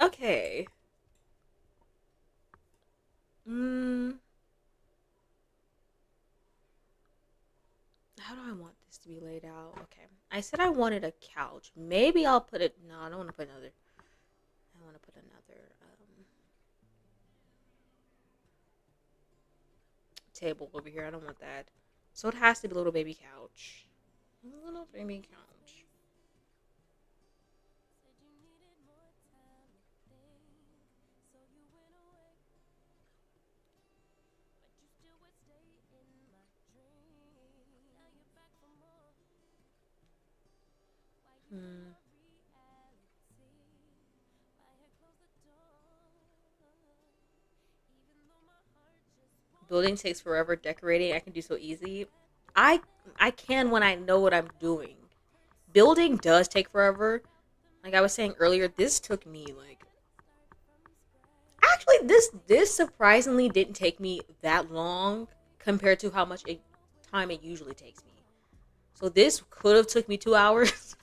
Okay. Mm, how do I want this to be laid out? Okay. I said I wanted a couch. Maybe I'll put it. No, I don't want to put another. I want to put another table over here. I don't want that. So it has to be a little baby couch. A little baby couch. Hmm. Building takes forever. Decorating I can do so easy. I I can when I know what I'm doing. Building does take forever. Like I was saying earlier, this took me like actually this surprisingly didn't take me that long compared to how much time it usually takes me. So this could have took me 2 hours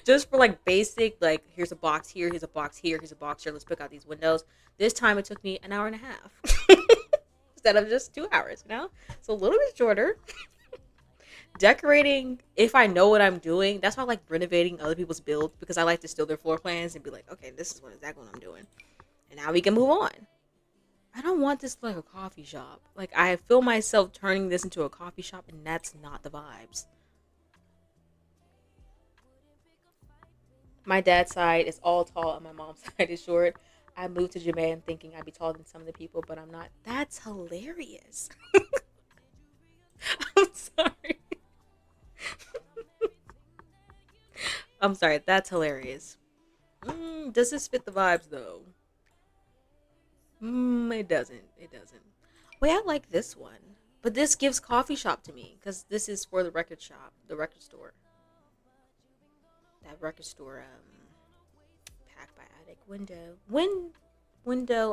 just for like basic like here's a box here, here's a box here, here's a box here. Let's pick out these windows. This time it took me an hour and a half instead of just 2 hours. You know, so a little bit shorter. Decorating, if I know what I'm doing, that's why I like renovating other people's builds because I like to steal their floor plans and be like, okay, this is what exactly what I'm doing. And now we can move on. I don't want this like a coffee shop. Like I feel myself turning this into a coffee shop and that's not the vibes. My dad's side is all tall and my mom's side is short. I moved to Japan thinking I'd be taller than some of the people, but I'm not. That's hilarious. I'm sorry. I'm sorry. That's hilarious. Does this fit the vibes though? It doesn't. It doesn't. Wait, I like this one, but this gives coffee shop to me because this is for the record shop, the record store. That record store, packed by attic window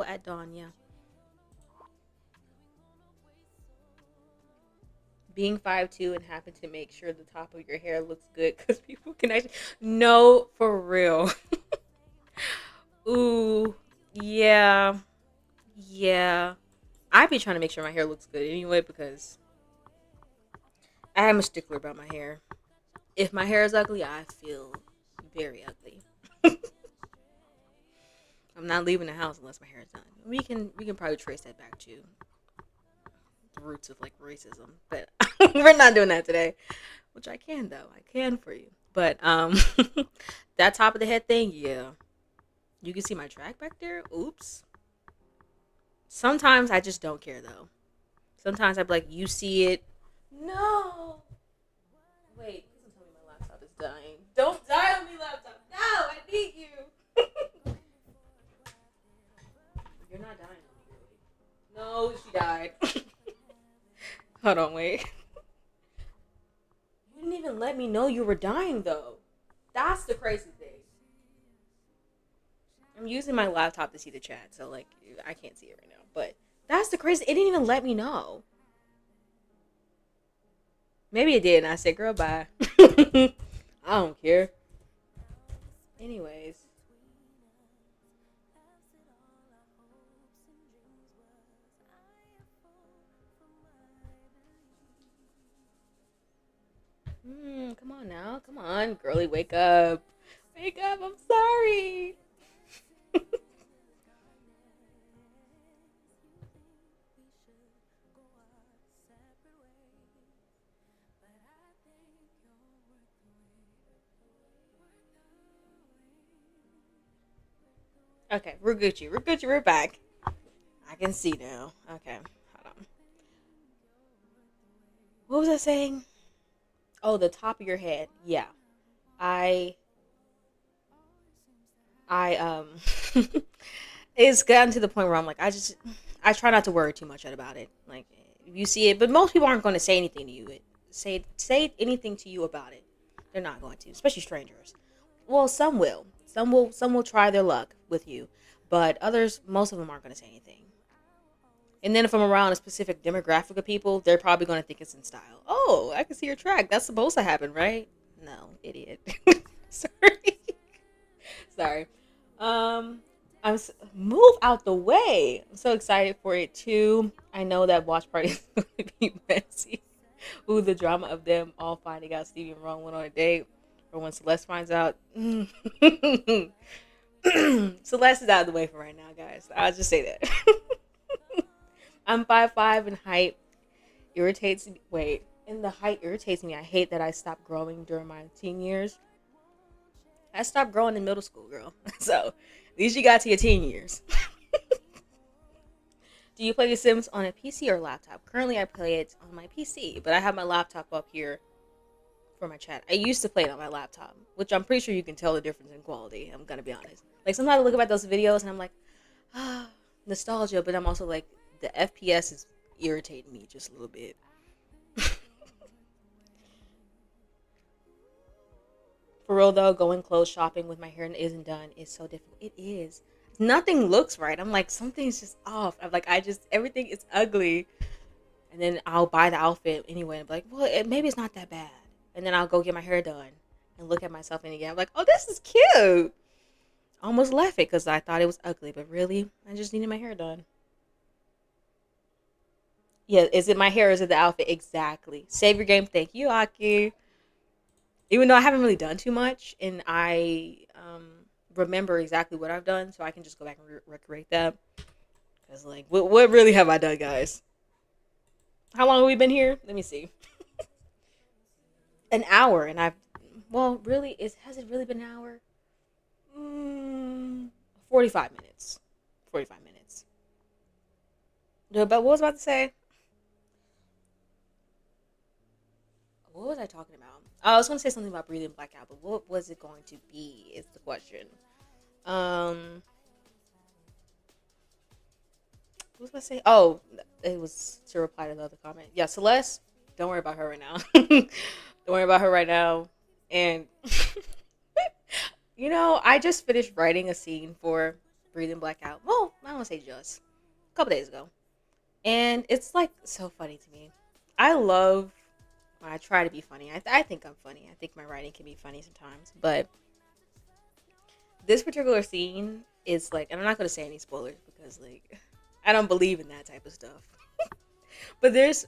at dawn. Yeah, being 5'2" and having to make sure the top of your hair looks good because people can actually. No, for real. Ooh, yeah, yeah. I be trying to make sure my hair looks good anyway because I am a stickler about my hair. If my hair is ugly, I feel very ugly. I'm not leaving the house unless my hair is done. We can probably trace that back to the roots of like racism, but we're not doing that today. Which I can though. I can for you. But that top of the head thing, yeah. You can see my track back there. Oops. Sometimes I just don't care though. Sometimes I'm like, you see it. No. Wait, please don't tell me my laptop is dying. Don't die on me, laptop. No, I need you. You're not dying on me, really. No, she died. Hold on, wait. You didn't even let me know you were dying, though. That's the crazy thing. I'm using my laptop to see the chat, so like I can't see it right now. But that's the crazy. It didn't even let me know. Maybe it did, and I said, "Girl, bye." I don't care. Anyways, come on now, come on, girly, wake up, wake up. I'm sorry. Okay, we're Gucci. We're Gucci. We're back. I can see now. Okay, hold on. What was I saying? Oh, the top of your head. Yeah, I, I it's gotten to the point where I'm like, I try not to worry too much about it. Like, you see it, but most people aren't going to say anything to you. Say anything to you about it. They're not going to, especially strangers. Well, some will. Some will try their luck with you, but others, most of them aren't going to say anything. And then if I'm around a specific demographic of people, they're probably going to think it's in style. Oh, I can see your track. That's supposed to happen, right? No, idiot. Sorry. Sorry. Um, move out the way. I'm so excited for it too. I know that watch party is going to be messy. Ooh, the drama of them all finding out Stevie and Ron went on a date, or when Celeste finds out. Celeste is out of the way for right now, guys. I'll just say that. I'm 5'5" in height. Irritates me. Wait, and the height irritates me. I hate that I stopped growing during my teen years. I stopped growing in middle school, girl. So at least you got to your teen years. Do you play The Sims on a PC or laptop? Currently, I play it on my PC, but I have my laptop up here for my chat. I used to play it on my laptop, which I'm pretty sure you can tell the difference in quality. I'm gonna be honest. Like sometimes I look at those videos and I'm like, ah, nostalgia, but I'm also like, the FPS is irritating me just a little bit. For real though, going clothes shopping with my hair isn't done is so difficult. It is. Nothing looks right. I'm like, something's just off. I'm like, everything is ugly. And then I'll buy the outfit anyway and be like, well, maybe it's not that bad. And then I'll go get my hair done and look at myself in again. I'm like, oh, this is cute. Almost left it because I thought it was ugly, but really, I just needed my hair done. Yeah, is it my hair or is it the outfit? Exactly. Save your game. Thank you, Aki. Even though I haven't really done too much and I remember exactly what I've done, so I can just go back and recreate that. Because, like, what really have I done, guys? How long have we been here? Let me see. An hour, and I've. Well, really, has it really been an hour? Mm, 45 minutes. 45 minutes. No, but what was I about to say? What was I talking about? Oh, I was going to say something about breathing blackout, but what was it going to be? Is the question. Um, what was I say? Oh, it was to reply to the other comment. Yeah, Celeste. Don't worry about her right now. Don't worry about her right now. And I just finished writing a scene for Breathing Blackout. Well, I don't want to say just a couple days ago, and it's like so funny to me. I love when I try to be funny. I think I'm funny. I think my writing can be funny sometimes, but this particular scene is like, and I'm not going to say any spoilers because like I don't believe in that type of stuff. But there's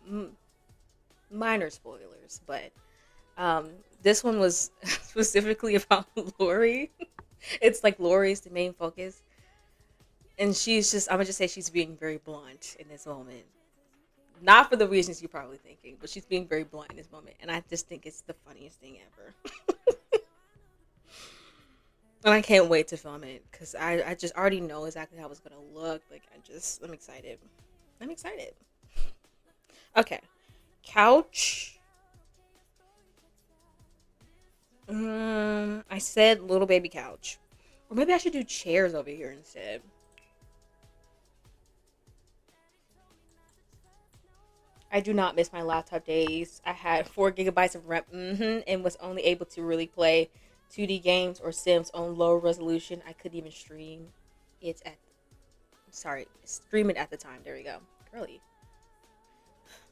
m- minor spoilers, but um, this one was specifically about Lori. It's like Lori's the main focus, and she's just I'm gonna just say she's being very blunt in this moment. Not for the reasons you're probably thinking, but she's being very blunt in this moment, and I just think it's the funniest thing ever. And I can't wait to film it because I just already know exactly how it's gonna look. Like I'm excited. I'm excited. Okay, couch. I said little baby couch, or maybe I should do chairs over here instead. I do not miss my laptop days. I had 4 gigabytes of RAM, and was only able to really play 2D games or Sims on low resolution. I couldn't even stream it at stream it at the time. There we go, girly,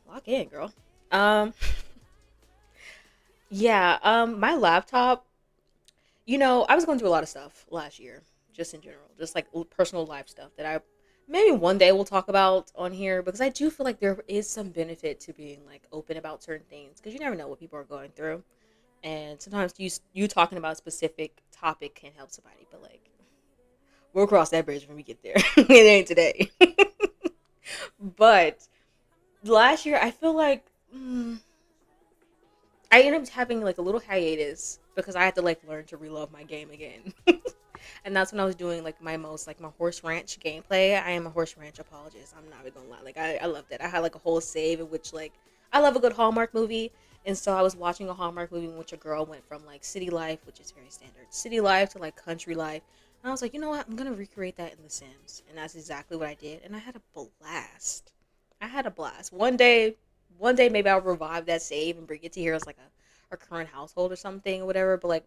lock in, girl. Um, yeah. My laptop. I was going through a lot of stuff last year, just in general, just like personal life stuff that I maybe one day we'll talk about on here because I do feel like there is some benefit to being like open about certain things because you never know what people are going through, and sometimes you talking about a specific topic can help somebody, but like we'll cross that bridge when we get there. It ain't today. But last year, I feel like I ended up having like a little hiatus because I had to like learn to relove my game again. And that's when I was doing like my most like my horse ranch gameplay. I am a horse ranch apologist. I'm not even gonna lie. Like I loved it. I had like a whole save in which like I love a good Hallmark movie. And so I was watching a Hallmark movie in which a girl went from like city life, which is very standard, city life to like country life. And I was like, you know what? I'm gonna recreate that in The Sims. And that's exactly what I did. And I had a blast. I had a blast. One day maybe I'll revive that save and bring it to here as like a current household or something or whatever. But like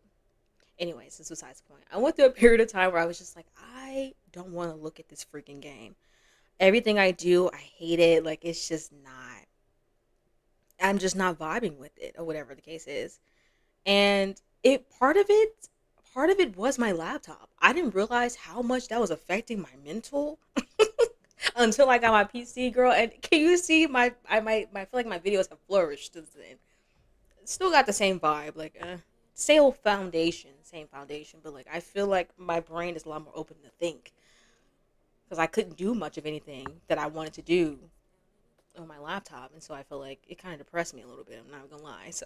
anyways, this was besides the point. I went through a period of time where I was just like, I don't want to look at this freaking game. Everything I do, I hate it. Like it's just not. I'm just not vibing with it, or whatever the case is. And it part of it was my laptop. I didn't realize how much that was affecting my mental until I got my PC, girl. And can you see I feel like my videos have flourished since then. Still got the same vibe, like same foundation, but like I feel like my brain is a lot more open to think because I couldn't do much of anything that I wanted to do on my laptop, and so I feel like it kind of depressed me a little bit. I'm not gonna lie. So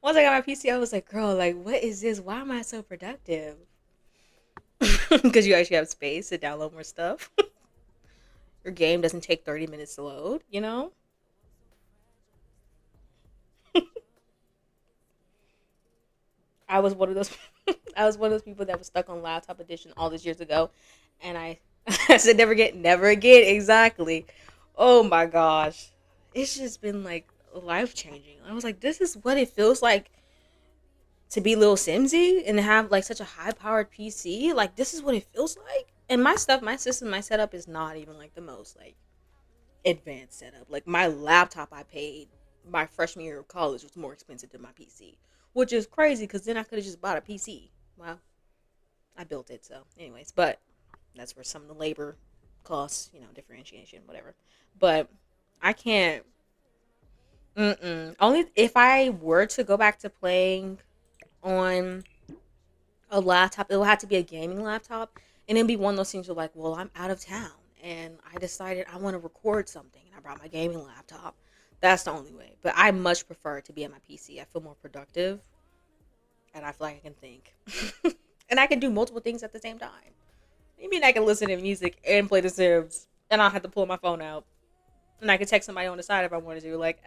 once I got my PC, I was like, girl, like what is this? Why am I so productive? Because you actually have space to download more stuff. Your game doesn't take 30 minutes to load. I was one of those. I was one of those people that was stuck on laptop edition all these years ago, and I said never again. Exactly. Oh my gosh, it's just been like life changing. I was like, this is what it feels like to be little Simsy and have like such a high powered PC. Like this is what it feels like. And my stuff, my system, my setup is not even like the most like advanced setup. Like my laptop I paid my freshman year of college was more expensive than my PC, which is crazy because then I could have just bought a PC. Well, I built it, so anyways, but that's where some of the labor cost, differentiation, whatever. But I can't. Mm-mm. Only if I were to go back to playing on a laptop, it would have to be a gaming laptop, and it'd be one of those things where like, well, I'm out of town, and I decided I want to record something, and I brought my gaming laptop. That's the only way. But I much prefer to be at my PC. I feel more productive, and I feel like I can think, and I can do multiple things at the same time. You mean I can listen to music and play The Sims, and I don't have to pull my phone out, and I can text somebody on the side if I wanted to. Like,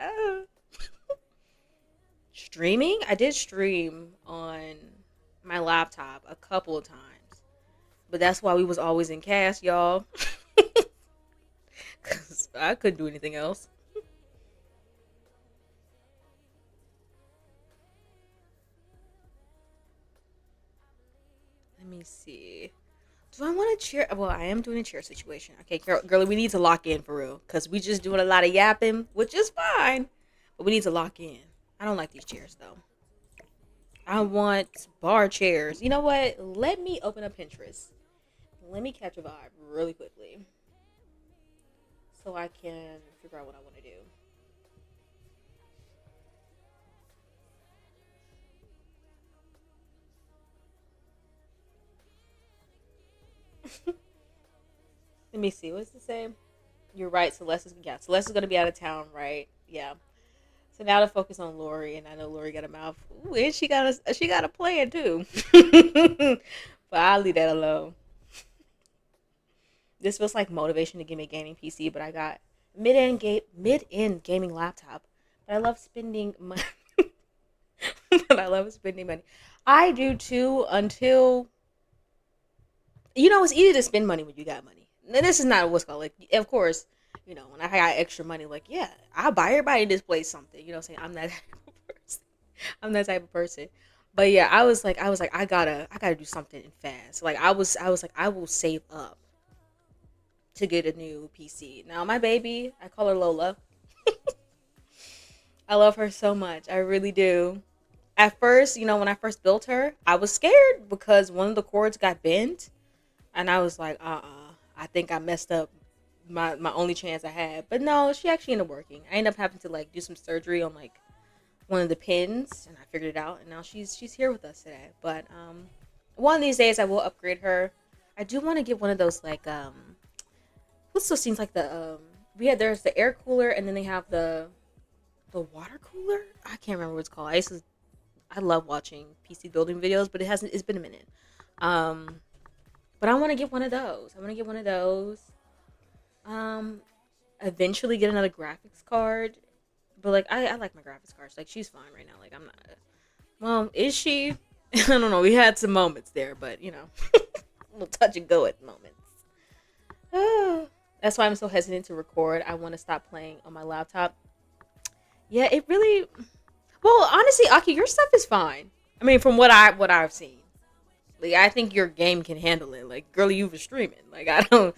streaming, I did stream on my laptop a couple of times, but that's why we was always in cast, y'all, because I couldn't do anything else. Let me see. Do I want to cheer? Well, I am doing a chair situation. Okay, girlie, we need to lock in for real, because we just doing a lot of yapping, which is fine, but we need to lock in. I don't like these chairs though. I want bar chairs. You know what? Let me open up Pinterest. Let me catch a vibe really quickly so I can figure out what I want to do. Let me see. What's the same? You're right. Celeste is gonna be out of town, right? Yeah. So now to focus on Lori, and I know Lori got a mouth. Ooh, and she got a plan too. But I'll leave that alone. This feels like motivation to give me a gaming PC, but I got mid end gaming laptop. But I love spending money. But I love spending money. I do too. Until it's easy to spend money when you got money. And this is not what's called like. Of course, when I got extra money, like yeah, I'll buy everybody in this place something. You know, what I'm saying I'm that type of person. I'm that type of person. But yeah, I was like, I gotta do something fast. Like I was like, I will save up to get a new PC. Now my baby, I call her Lola. I love her so much. I really do. At first, when I first built her, I was scared because one of the cords got bent, and I was like, I think I messed up my only chance I had. But no, she actually ended up working. I ended up having to like do some surgery on like one of the pins, and I figured it out, and now she's here with us today. But one of these days I will upgrade her. I do want to get one of those like what's those things like the there's the air cooler, and then they have the water cooler. I can't remember what it's called. I love watching PC building videos, but it's been a minute. Um, but I want to get one of those. I want to get one of those. Um, Eventually get another graphics card. But like I like my graphics cards. Like she's fine right now. Like I'm not. Well, is she? I don't know. We had some moments there, but a little touch and go at moments. That's why I'm so hesitant to record. I want to stop playing on my laptop. Yeah, it really. Well, honestly, Aki, your stuff is fine. I mean, from what I've seen, like I think your game can handle it. Like, girl, you were streaming. Like, I don't,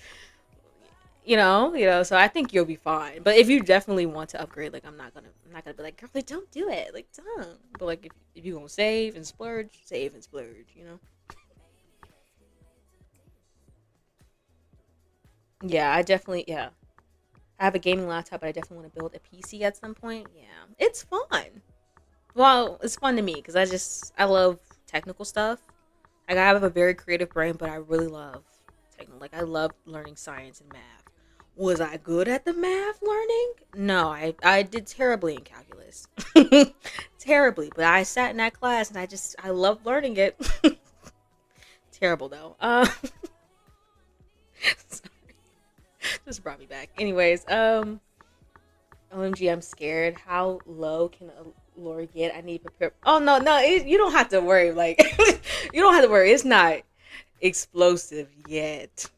So I think you'll be fine. But if you definitely want to upgrade, like, I'm not gonna be like, girl, don't do it. Like, don't. But like, if you gonna save and splurge, save and splurge. Yeah, yeah. I have a gaming laptop, but I definitely want to build a PC at some point. Yeah, it's fun. Well, it's fun to me because I love technical stuff. Like I have a very creative brain, but I really love technical. Like I love learning science and math. Was I good at the math learning? No, I did terribly in calculus. Terribly, but I sat in that class and I love learning it. Terrible though. Just brought me back. Anyways, OMG, I'm scared. How low can a Lori get? I need to prepare. Oh no, no, you don't have to worry. Like, you don't have to worry. It's not explosive yet.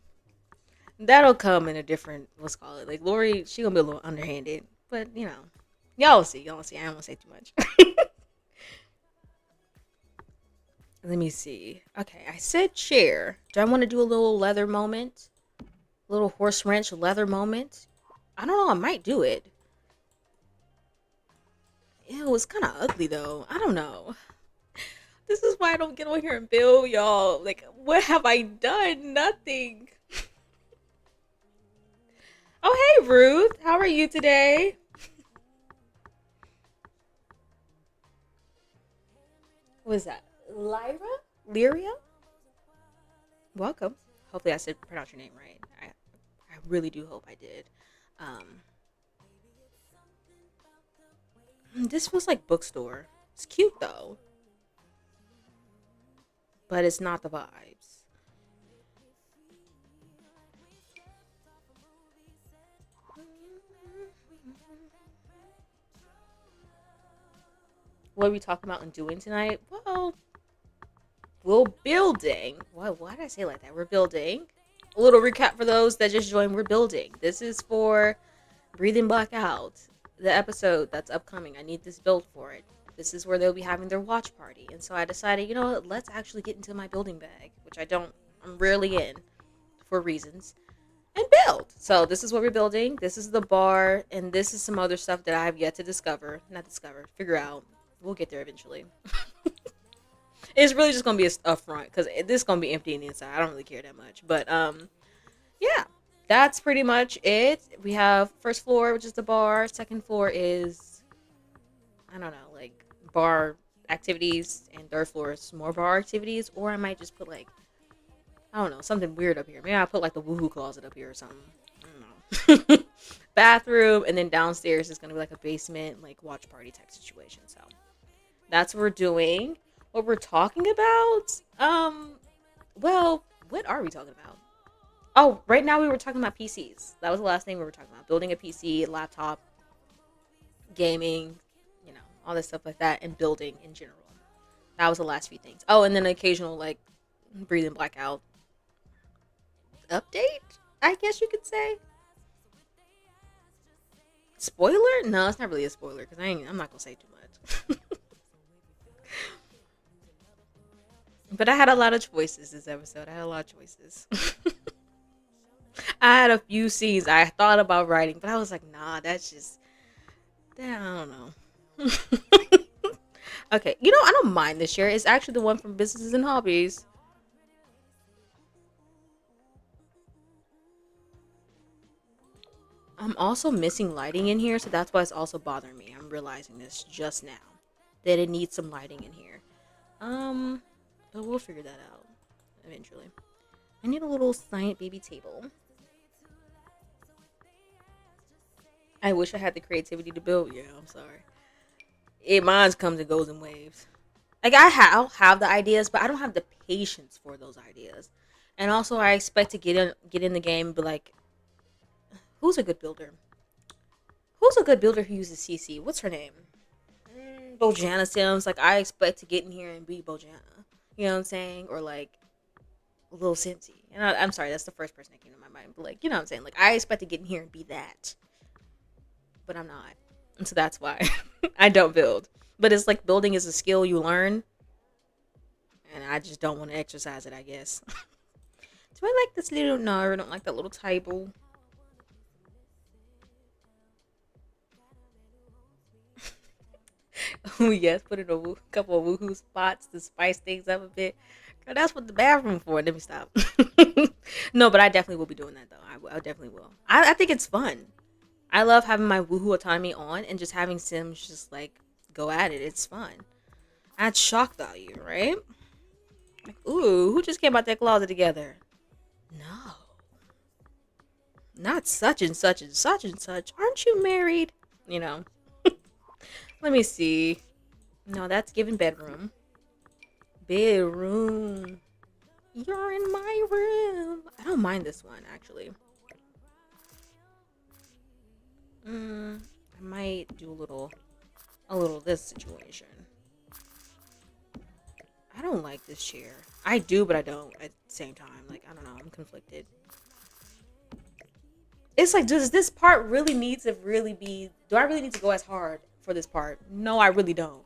That'll come in a different. Let's call it. Like Lori, she gonna be a little underhanded, but y'all will see. Y'all will see. I don't want to say too much. Let me see. Okay, I said chair. Do I want to do a little leather moment? A little horse ranch leather moment? I don't know. I might do it. Ew, it's kind of ugly though. I don't know. This is why I don't get on here and build, y'all. Like, what have I done? Nothing. Oh, hey, Ruth. How are you today? What is that? Lyra? Lyria? Welcome. Hopefully, I said pronounce your name right. I really do hope I did. Um, this feels like bookstore. It's cute though, but it's not the vibes. What are we talking about and doing tonight? Well, we're building. Why did I say it like that? We're building. A little recap for those that just joined. We're building. This is for Breathing Blackout, the episode that's upcoming. I need this build for it. This is where they'll be having their watch party. And so I decided, you know what, let's actually get into my building bag, which I'm rarely in for reasons, and build. So this is what we're building. This is the bar, and this is some other stuff that I have yet to discover. Not discover, figure out. We'll get there eventually. It's really just gonna be a front because this is gonna be empty on the inside. I don't really care that much, but yeah, that's pretty much it. We have first floor, which is the bar. Second floor is I don't know, like bar activities, and third floor is more bar activities. Or I might just put like I don't know something weird up here. Maybe I'll put like the woohoo closet up here or something. I don't know. Bathroom, and then downstairs is gonna be like a basement, like watch party type situation. So that's what we're doing. What we're talking about? Well, what are we talking about? Oh, right now we were talking about PCs. That was the last thing we were talking about. Building a PC, laptop, gaming, all this stuff like that, and building in general. That was the last few things. Oh, and then an occasional like breathing blackout update, I guess you could say. Spoiler? No, it's not really a spoiler because I'm not gonna say too much. But I had a lot of choices this episode. I had a lot of choices. I had a few scenes I thought about writing, but I was like, nah, that's just, I don't know. Okay, I don't mind this year. It's actually the one from Businesses and Hobbies. I'm also missing lighting in here, so that's why it's also bothering me. I'm realizing this just now that it needs some lighting in here. Um, but we'll figure that out eventually. I need a little giant baby table. I wish I had the creativity to build. Yeah, I'm sorry. Mine comes and goes in waves. Like I'll have the ideas, but I don't have the patience for those ideas. And also, I expect to get in the game, but like, who's a good builder? Who's a good builder who uses CC? What's her name? Bojana Sims. Like I expect to get in here and be Bojana. You know what I'm saying? Or like Lil Cincy. And I'm sorry, that's the first person that came to my mind. But like, you know what I'm saying? Like I expect to get in here and be that, but I'm not. And so that's why I don't build. But it's like building is a skill you learn, and I just don't want to exercise it, I guess. Do I like this little? No, I don't like that little table. Oh yes, put in a couple of woohoo spots to spice things up a bit. Girl, that's what the bathroom for. Let me stop. No, but I definitely will be doing that though. I definitely will. I think it's fun. I love having my woohoo autonomy on and just having Sims just like go at it. It's fun. Adds shock value, right? Like, ooh, who just came out that closet together? No, not such and such and such and such. Aren't you married? You know. Let me see. No, that's given bedroom. Bedroom. You're in my room. I don't mind this one actually. I might do a little this situation. I don't like this chair. I do, but I don't at the same time. Like, I don't know. I'm conflicted. It's like, does this part really need to really be... Do I really need to go as hard for this part? No, I really don't.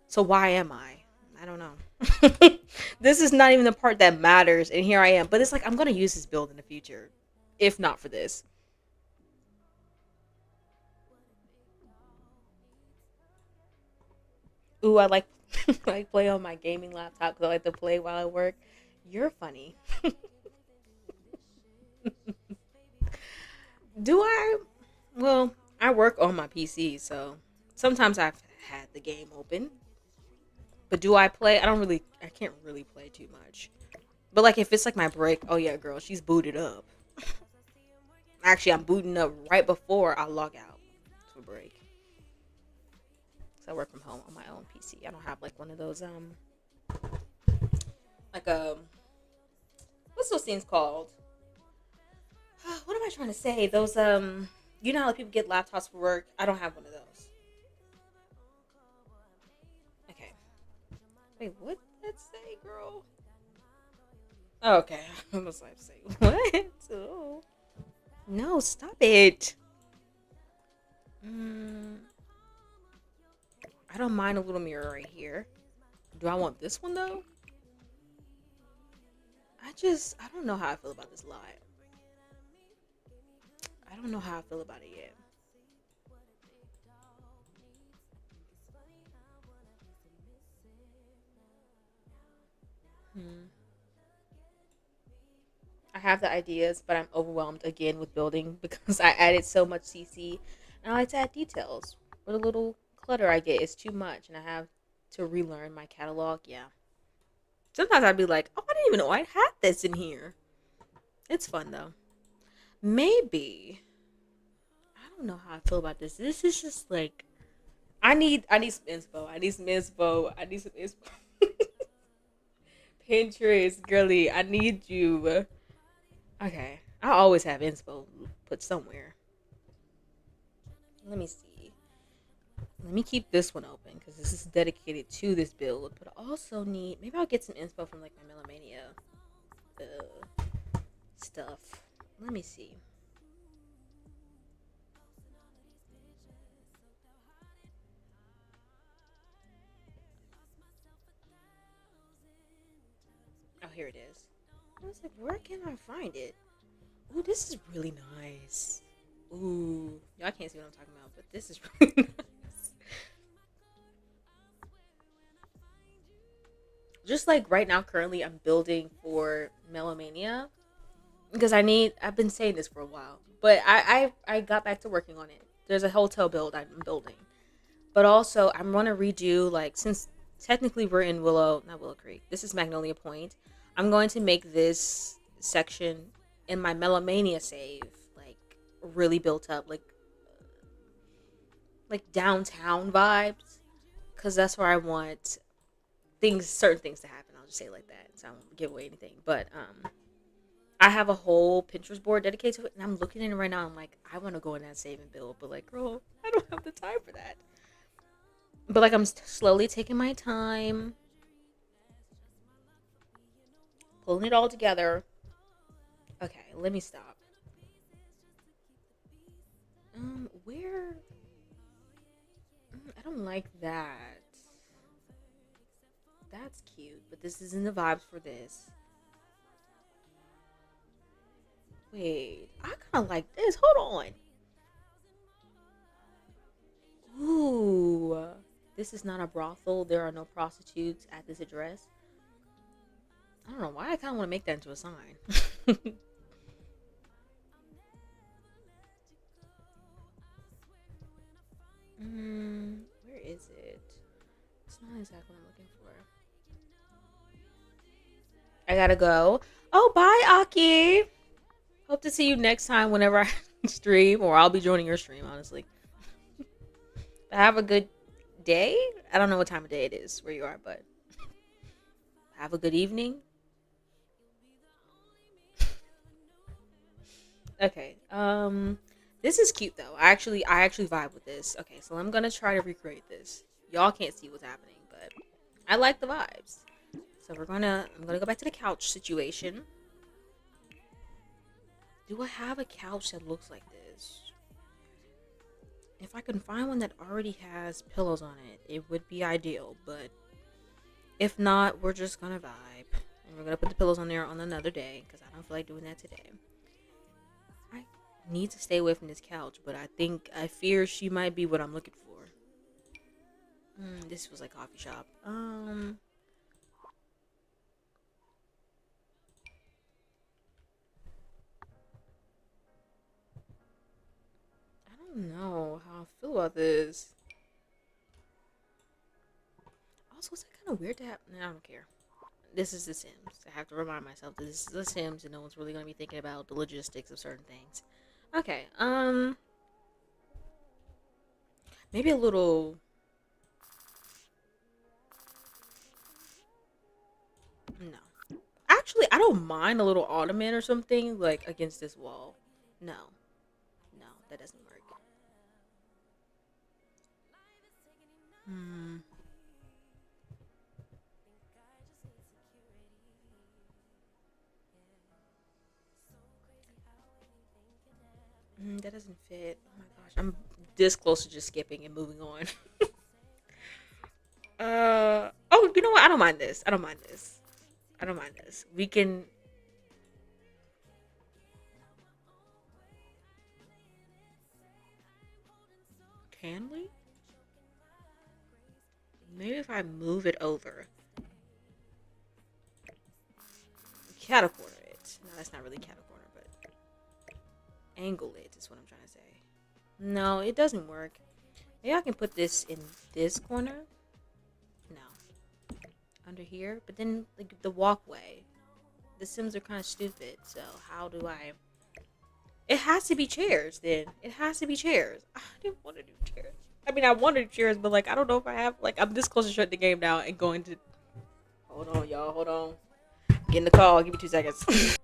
So why am I? I don't know. This is not even the part that matters, and here I am. But it's like, I'm going to use this build in the future. If not for this. Ooh, I like I play on my gaming laptop because I like to play while I work. You're funny. Do I? Well, I work on my PC, so sometimes I've had the game open. But do I play? I don't really. I can't really play too much. But like if it's like my break, oh yeah, girl, she's booted up. Actually, I'm booting up right before I log out to a break. So I work from home on my own PC. I don't have like one of those like what's those things called? What am I trying to say? Those you know how like, people get laptops for work? I don't have one of those. Okay. Wait, what did that say, girl? Oh, okay. I was like, say what? Oh. No, stop it. Mm, I don't mind a little mirror right here. Do I want this one though? I don't know how I feel about this light. I don't know how I feel about it yet. Hmm. I have the ideas, but I'm overwhelmed again with building because I added so much CC, and I like to add details. But a little clutter I get is too much, and I have to relearn my catalog. Yeah. Sometimes I'd be like, oh, I didn't even know I had this in here. It's fun though. Maybe I don't know how I feel about this. This is just like I need some inspo. I need some inspo. I need some inspo. Pinterest, girly, I need you. Okay, I always have inspo put somewhere. Let me see. Let me keep this one open because this is dedicated to this build. But I also need maybe I'll get some inspo from like my Melamania stuff. Let me see. Oh, here it is. I was like, where can I find it? Ooh, this is really nice. Ooh, y'all can't see what I'm talking about, but this is really nice. Just like right now, currently, I'm building for Melomania because I've been saying this for a while, but I got back to working on it. There's a hotel build I'm building, but also I'm gonna redo like since technically we're in not Willow Creek. This is Magnolia Point. I'm going to make this section in my Melomania save like really built up, like downtown vibes, because that's where I want certain things to happen. I'll just say it like that, so I won't give away anything. But I have a whole Pinterest board dedicated to it, and I'm looking at it right now. I'm like, I want to go in that save and build, but like, girl, I don't have the time for that. But like, I'm slowly taking my time, pulling it all together. Okay, let me stop. Where? I don't like that. That's cute, but this isn't the vibes for this. Wait, I kind of like this. Hold on. Ooh, this is not a brothel. There are no prostitutes at this address. I don't know why I kind of want to make that into a sign. Where is it? It's not exactly what I'm looking for. I gotta go. Oh, bye, Aki. Hope to see you next time whenever I stream, or I'll be joining your stream, honestly. Have a good day. I don't know what time of day it is where you are, but have a good evening. Okay. This is cute though. I actually vibe with this. Okay, so I'm gonna try to recreate this. Y'all can't see what's happening, but I like the vibes. So I'm gonna go back to the couch situation. Do I have a couch that looks like this? If I can find one that already has pillows on it, it would be ideal, but if not, we're just gonna vibe. And we're gonna put the pillows on there on another day because I don't feel like doing that today. I need to stay away from this couch, but I fear she might be what I'm looking for. This was like coffee shop. about this. Also, is it kind of weird to have? No, I don't care. This is The Sims. I have to remind myself that this is The Sims, and no one's really gonna be thinking about the logistics of certain things. Okay. Maybe a little. No. Actually, I don't mind a little ottoman or something like against this wall. No, no, that doesn't work. Hmm. That doesn't fit. Oh my gosh, I'm this close to just skipping and moving on. Oh, you know what? I don't mind this. I don't mind this. I don't mind this. We can. Can we? Maybe if I move it over, catty corner it. No, that's not really catty corner, but angle it is what I'm trying to say. No, it doesn't work. Maybe I can put this in this corner. No, under here. But then like the walkway. The Sims are kind of stupid. So how do I? It has to be chairs. Then it has to be chairs. I didn't want to do chairs. I mean, I wanted chairs, but like I don't know if I have. Like I'm this close to shutting the game down and going to. Hold on, y'all. Hold on. Get in the call. Give me 2 seconds.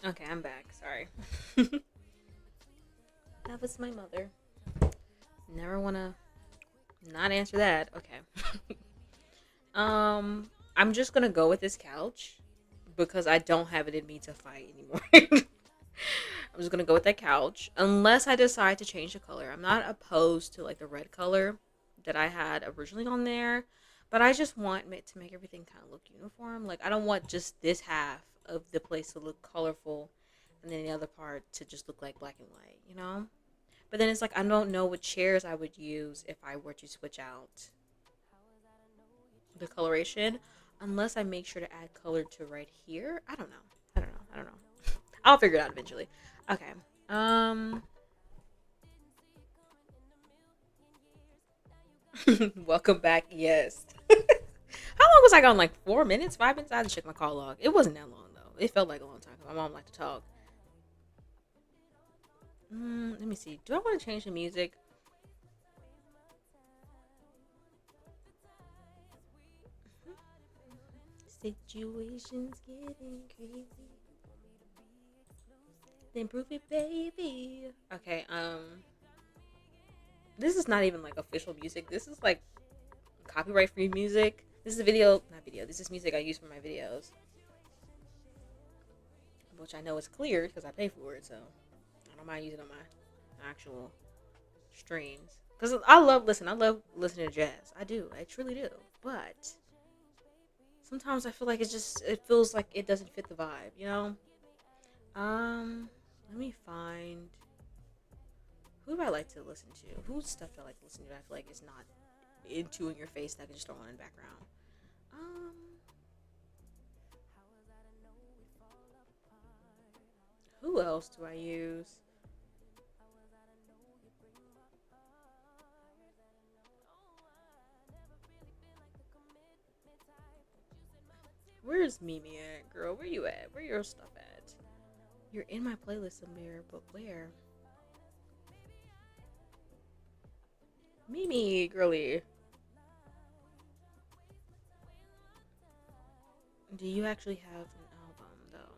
Okay, I'm back. Sorry. That was my mother. Never wanna not answer that. Okay. I'm just gonna go with this couch because I don't have it in me to fight anymore. I'm just gonna go with that couch unless I decide to change the color. I'm not opposed to like the red color that I had originally on there, but I just want it to make everything kind of look uniform. Like I don't want just this half of the place to look colorful, and then the other part to just look like black and white. You know. But then it's like I don't know what chairs I would use if I were to switch out the coloration, unless I make sure to add color to right here. I don't know. I don't know. I don't know. I'll figure it out eventually. Okay. Um. Welcome back. Yes. How long was I gone? Like 4 minutes, 5 minutes? I had to check my call log. It wasn't that long though. It felt like a long time. My mom liked to talk. Let me see. Do I want to change the music? Situations getting crazy. Then prove it, baby. Okay. This is not even like official music. This is like copyright free music. This is a video, not video. This is music I use for my videos, which I know is cleared because I pay for it. So I don't mind using it on my actual streams. Because I love listening to jazz. I do. I truly do. But sometimes I feel like it feels like it doesn't fit the vibe, you know? Let me find who do I like to listen to? Whose stuff do I like to listen to? I feel like it's not into in your face that I can just throw on in the background. Um, who else do I use? Where's Mimi at, girl? Where you at? Where your stuff at? You're in my playlist somewhere, but where? Mimi, girly. Do you actually have an album though?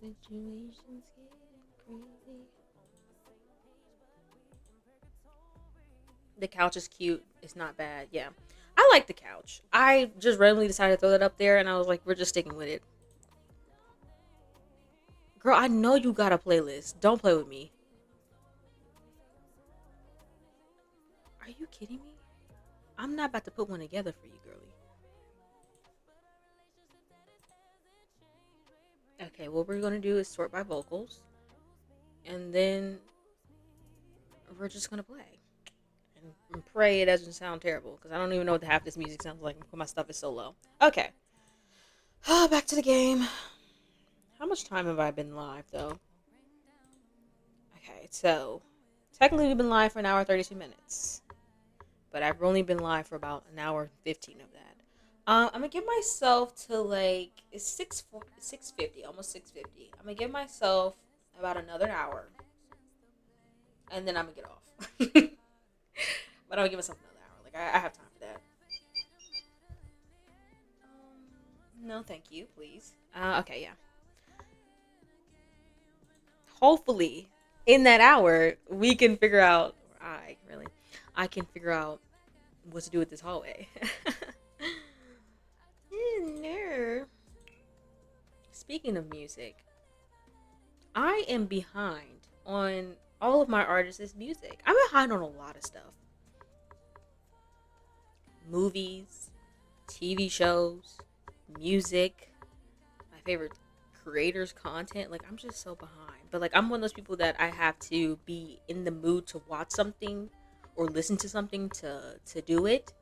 Situations getting crazy. The couch is cute. It's not bad. Yeah. I like the couch. I just randomly decided to throw that up there and I was like, we're just sticking with it. Girl, I know you got a playlist. Don't play with me. Are you kidding me? I'm not about to put one together for you, girly. Okay, what we're gonna do is sort by vocals, and then we're just gonna play and pray it doesn't sound terrible because I don't even know what half this music sounds like. My stuff is so low. Okay, back to the game. How much time have I been live though? Okay, so technically we've been live for an hour 32 minutes, but I've only been live for about an hour 15 of that. I'm gonna give myself to like it's 6:50, almost 6:50. I'm gonna give myself about another hour, and then I'm gonna get off. But I'm gonna give myself another hour. Like I have time for that. No, thank you, please. Okay, yeah. Hopefully, in that hour, we can figure out. I can figure out what to do with this hallway. No. Speaking of music, I am behind on all of my artists' music. I'm behind on a lot of stuff. Movies, TV shows, music, my favorite creators' content. Like I'm just so behind. But like I'm one of those people that I have to be in the mood to watch something or listen to something to do it.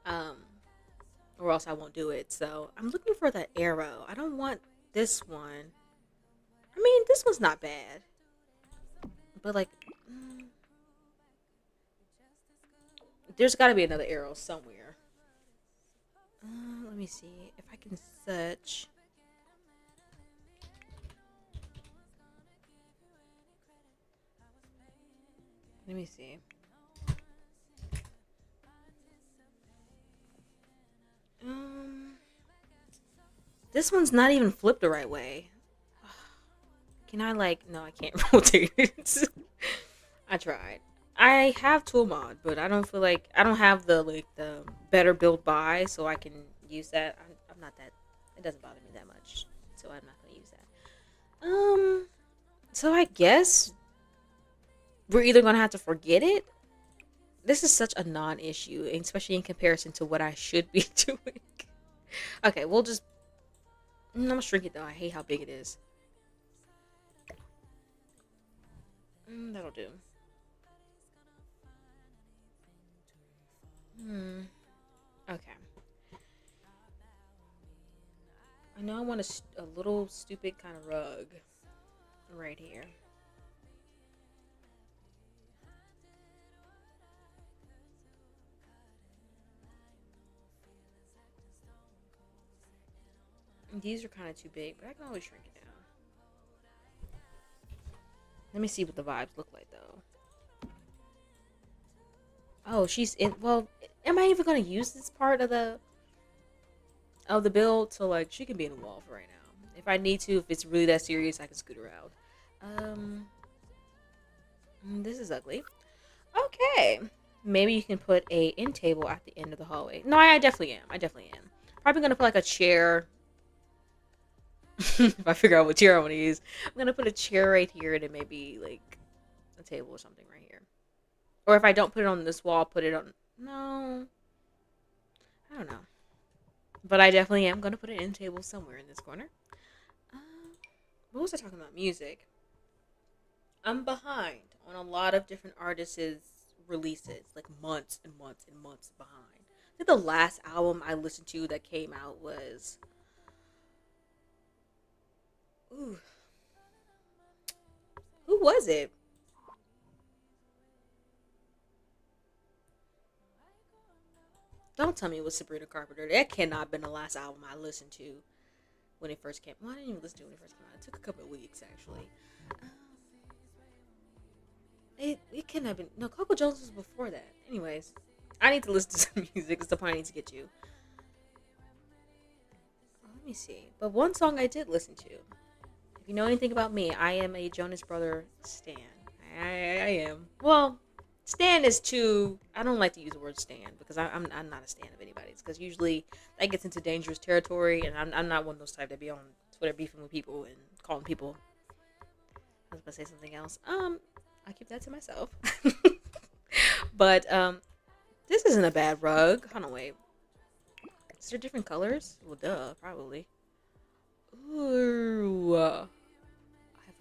Um or else I won't do it. So I'm looking for that arrow. I don't want this one. I mean, this one's not bad. But like there's got to be another arrow somewhere. Let me see if I can search. Let me see. Um, this one's not even flipped the right way. Can I like? No, I can't rotate it. I tried. I have tool mod, but I don't feel like I don't have the better build buy, so I can use that. I'm not that. It doesn't bother me that much, so I'm not gonna use that. So I guess we're either gonna have to forget it. This is such a non-issue, especially in comparison to what I should be doing. Okay, we'll just. I'm gonna shrink it though. I hate how big it is. That'll do. Hmm. Okay. I know I want a little stupid kind of rug right here. These are kind of too big, but I can always shrink it down. Let me see what the vibes look like though. Oh, she's in. Well, am I even gonna use this part of the build? So like, she can be in the wall for right now. If I need to, if it's really that serious, I can scoot her out. Um, this is ugly. Okay, maybe you can put a end table at the end of the hallway. No, I definitely am. I definitely am. Probably gonna put like a chair. If I figure out what chair I want to use, I'm gonna put a chair right here and then maybe like a table or something right here. Or if I don't put it on this wall, put it on. No, I don't know. But I definitely am gonna put an end table somewhere in this corner. Uh, what was I talking about? Music. I'm behind on a lot of different artists' releases, like months and months and months behind. I think the last album I listened to that came out was. Ooh, who was it? Don't tell me it was Sabrina Carpenter. That cannot have been the last album I listened to when it first came. Well, I didn't even listen to it when it first came out. It took a couple of weeks actually. Um, it couldn't have been. No, Coco Jones was before that. Anyways, I need to listen to some music. It's the point I need to get to. Let me see. But one song I did listen to. If you know anything about me, I am a Jonas Brother stan. I am. Well, stan is too. I don't like to use the word stan because I'm not a stan of anybody's because usually that gets into dangerous territory, and I'm not one of those type that be on Twitter beefing with people and calling people. I was gonna say something else. I keep that to myself. But this isn't a bad rug. Hold on, wait. Is there different colors? Well, duh, probably. Ooh, I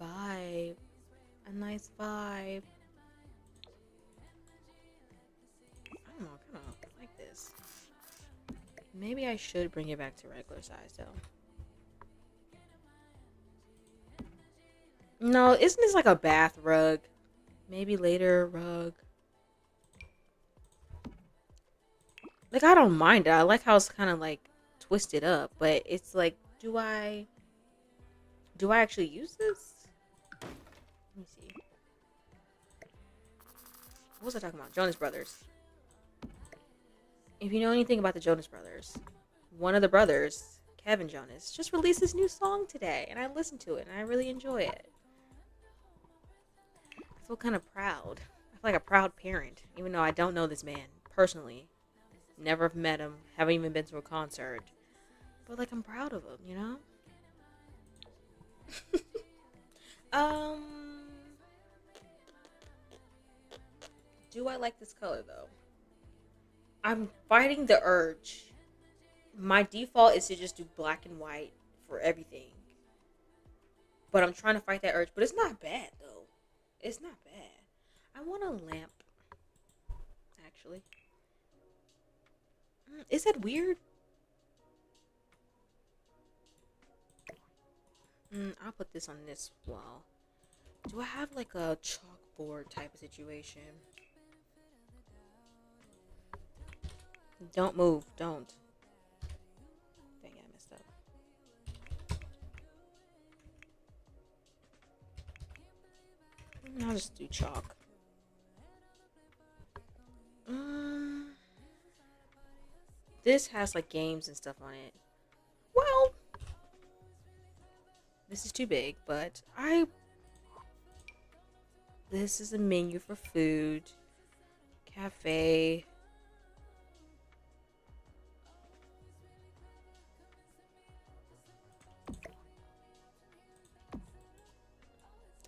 vibe. A nice vibe. I don't know. I kind of like this. Maybe I should bring it back to regular size though. No, isn't this like a bath rug? Maybe later rug. Like I don't mind it. I like how it's kind of like twisted up, but it's like, do I actually use this? Let me see. What was I talking about? Jonas Brothers. If you know anything about the Jonas Brothers, one of the brothers, Kevin Jonas, just released this new song today, and I listened to it, and I really enjoy it. I feel kind of proud. I feel like a proud parent, even though I don't know this man personally. Never have met him, haven't even been to a concert. But like I'm proud of him, you know? um do I like this color though? I'm fighting the urge. My default is to just do black and white for everything. But I'm trying to fight that urge. But it's not bad though. It's not bad. I want a lamp, actually. Is that weird? I'll put this on this wall. Do I have like a chalkboard type of situation? Don't move. Don't. Dang it, I messed up. I'll just do chalk. Um, this has like games and stuff on it. Well, this is too big, but This is a menu for food. Cafe.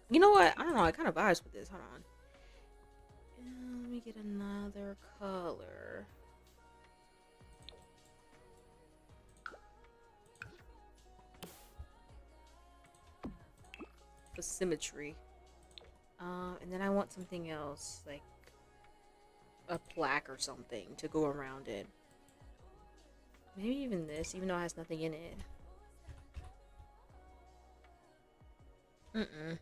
You know what? I don't know. I kind of vibes with this. Hold on. Let me get another color. For symmetry. And then I want something else, like a plaque or something to go around it. Maybe even this, even though it has nothing in it. Mm-mm.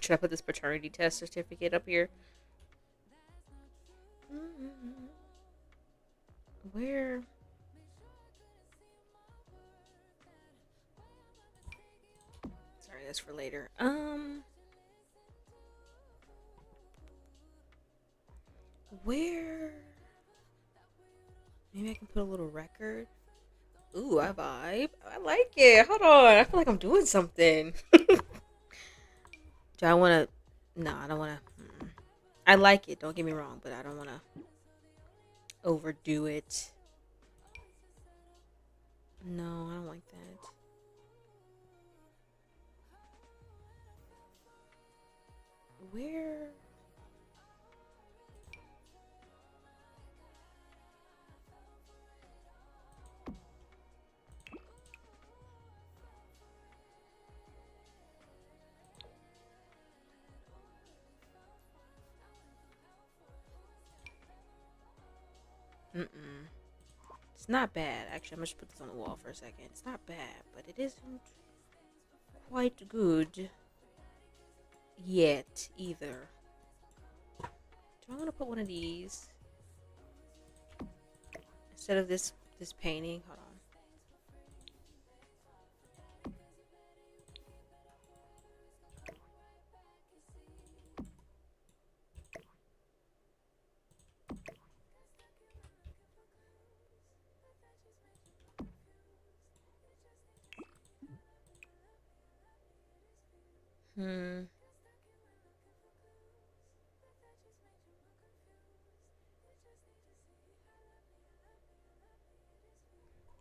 Should I put this paternity test certificate up here? Mm-mm. Where? Sorry, that's for later. Where? Maybe I can put a little record. Ooh, I vibe. I like it. Hold on. I feel like I'm doing something. Do I want to? No, I don't want to. I like it. Don't get me wrong, but I don't want to overdo it. No, I don't like that. Where? Mm-mm. It's not bad. Actually, I'm gonna just put this on the wall for a second. It's not bad, but it isn't quite good yet either. Do I want to put one of these instead of this painting? Hold on. Hmm.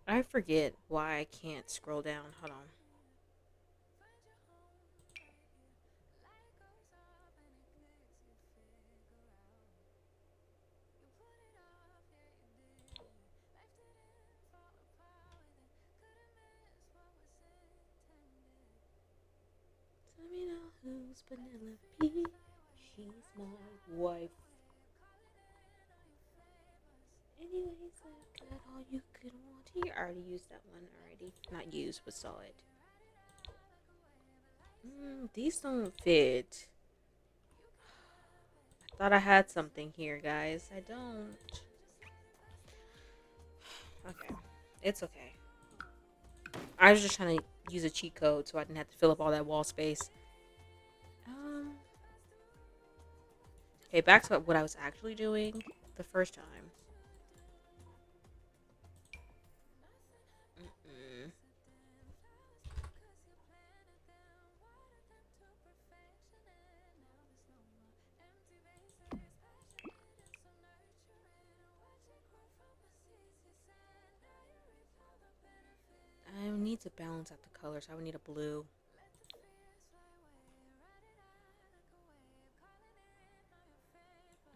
I forget why I can't scroll down. Hold on. Tell me now who's Penelope? She's my wife. Anyways, I got all you could want here. I already used that one already. Not used, but saw it. These don't fit. I thought I had something here, guys. I don't. Okay. It's okay. I was just trying to use a cheat code so I didn't have to fill up all that wall space. Um. Okay, back to what I was actually doing the first time. Mm-mm. I need to balance out the colors. I would need a blue.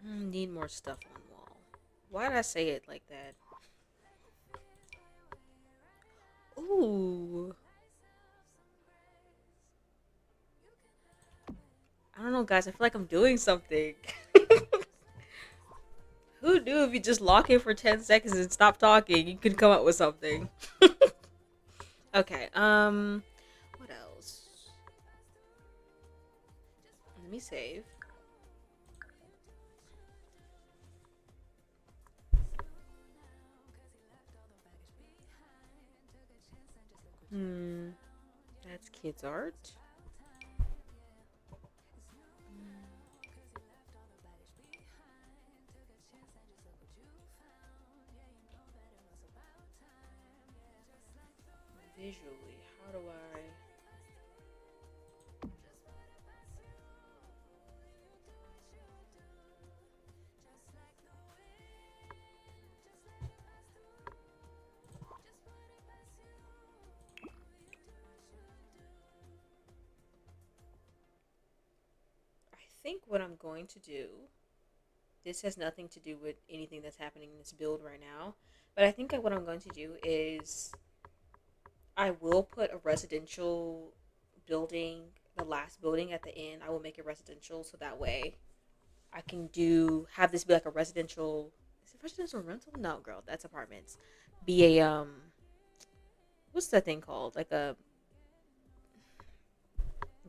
Need more stuff on wall. Why did I say it like that? Ooh. I don't know, guys. I feel like I'm doing something. Who knew if you just lock in for 10 seconds and stop talking, you could come up with something? Okay, what else? Let me save. Hmm, that's kids' art. Visually, how do I? think what I'm going to do, this has nothing to do with anything that's happening in this build right now, but I think what I'm going to do is I will put a residential building, the last building at the end. I will make it residential so that way I can do have this be like a residential. Is it residential rental? No, girl, that's apartments. Be a what's that thing called? Like a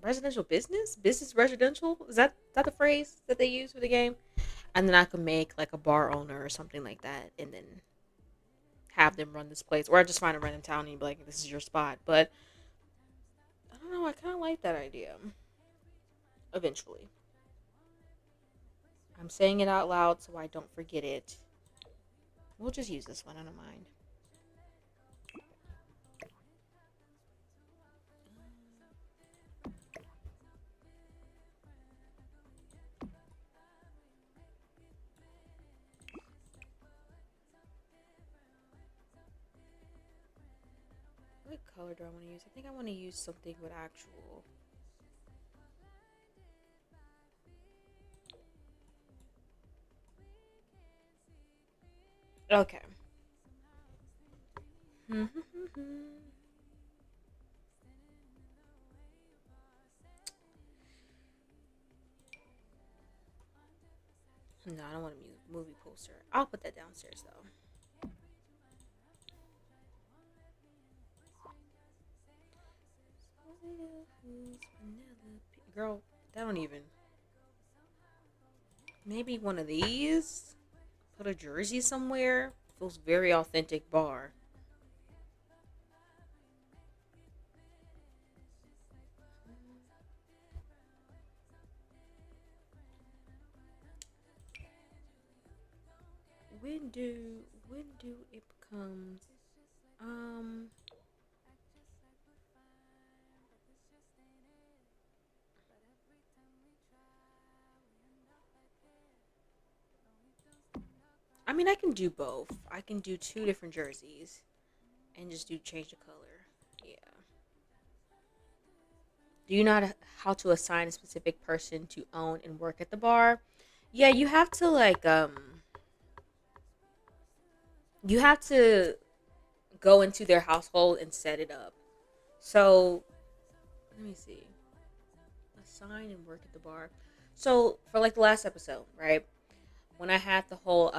residential business residential. Is that the phrase that they use for the game? And then I could make like a bar owner or something like that, and then have them run this place, or I just find a random town and be like, "This is your spot." But I don't know. I kind of like that idea. Eventually, I'm saying it out loud so I don't forget it. We'll just use this one. I don't mind. What color do I want to use? I think I want to use something with actual. Okay. No, I don't want a movie poster. I'll put that downstairs though. Girl, that don't even. Maybe one of these. Put a jersey somewhere. Feels very authentic bar. When do it becomes um I mean I can do both. I can do two different jerseys and just do change the color. Yeah. Do you know how to assign a specific person to own and work at the bar? Yeah, you have to you have to go into their household and set it up. So, let me see. Assign and work at the bar. So, for like the last episode, right? When I had the whole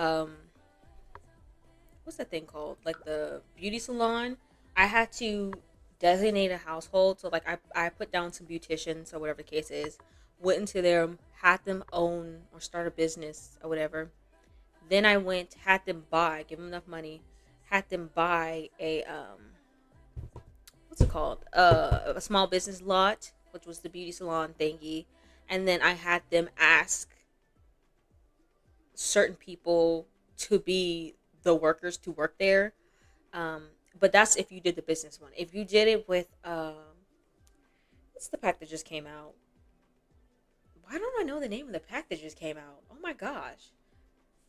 what's that thing called? Like the beauty salon. I had to designate a household. So like I put down some beauticians or whatever the case is, went into them, had them own or start a business or whatever. Then I went, had them buy, give them enough money, had them buy a what's it called? A small business lot, which was the beauty salon thingy. And then I had them ask certain people to be the workers to work there. But that's if you did the business one. If you did it with what's the pack that just came out? Why don't I know the name of the pack that just came out? Oh my gosh.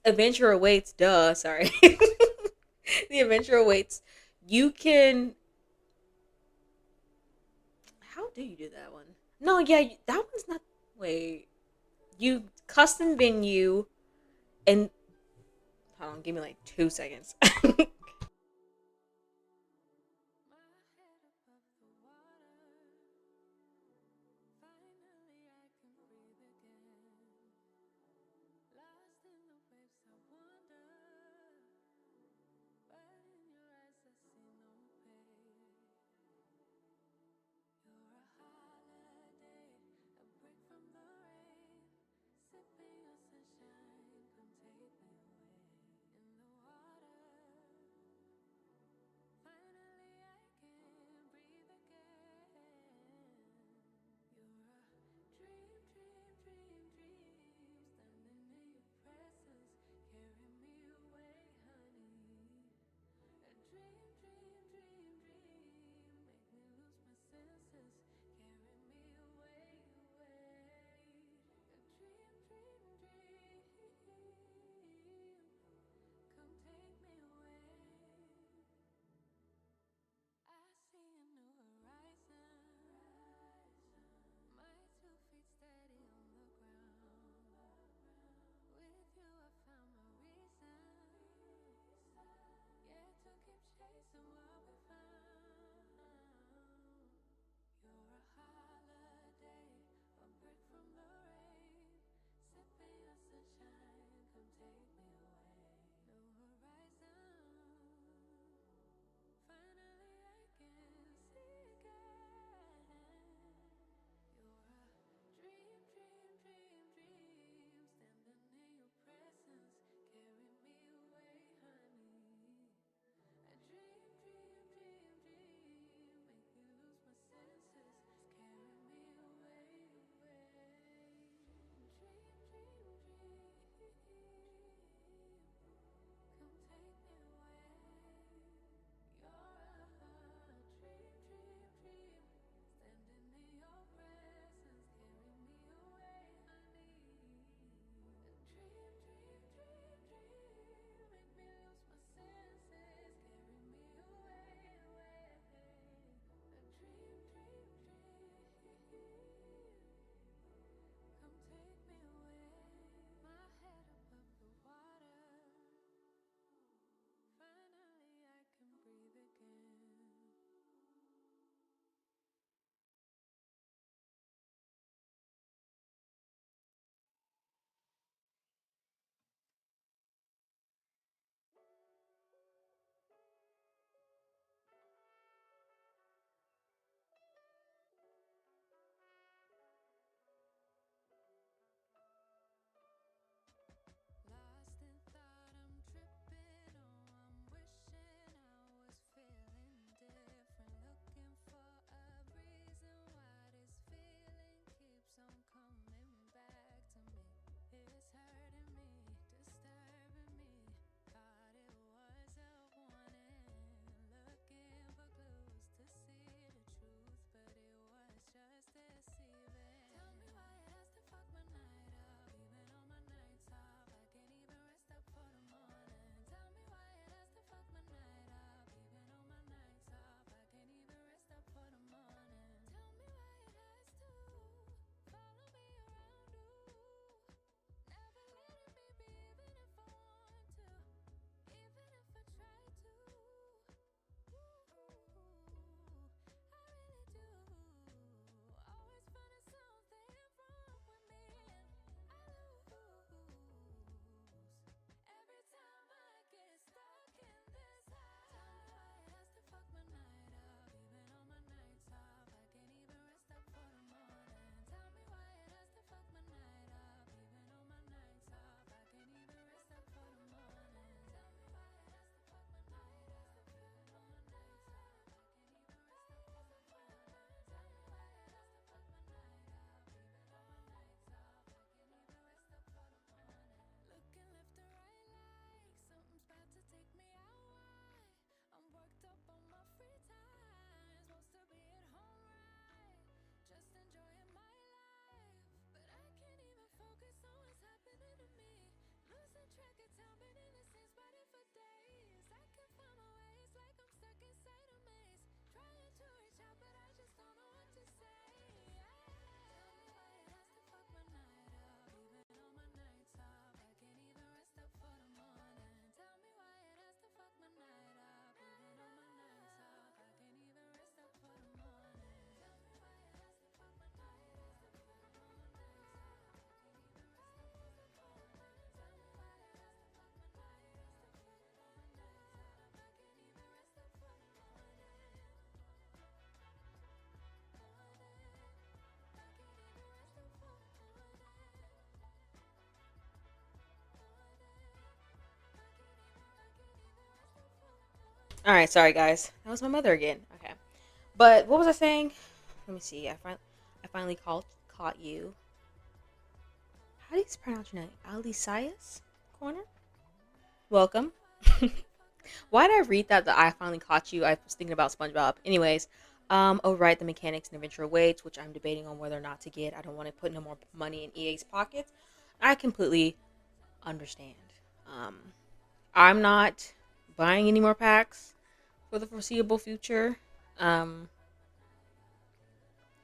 Adventure Awaits, duh, sorry. The Adventure Awaits. You can how do you do that one? No, yeah, that one's not wait. You custom venue and hold on, give me like 2 seconds. All right, sorry guys. That was my mother again. Okay. But what was I saying? Let me see. I finally caught you. How do you pronounce your name? Alicias Corner? Welcome. Why did I read that? That I finally caught you. I was thinking about SpongeBob. Anyways, oh right, the mechanics and adventure awaits, which I'm debating on whether or not to get. I don't want to put no more money in EA's pockets. I completely understand. Um, I'm not buying any more packs for the foreseeable future. Um,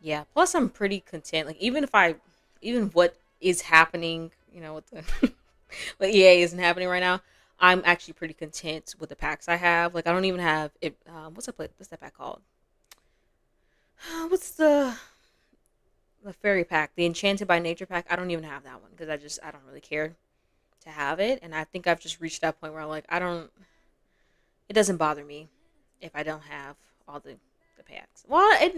yeah. Plus, I'm pretty content. Like even what is happening, with the what EA isn't happening right now. I'm actually pretty content with the packs I have. Like I don't even have it. What's that pack called? What's the fairy pack? The Enchanted by Nature pack. I don't even have that one because I don't really care to have it. And I think I've just reached that point where I'm like I don't. It doesn't bother me if I don't have all the packs. Well, it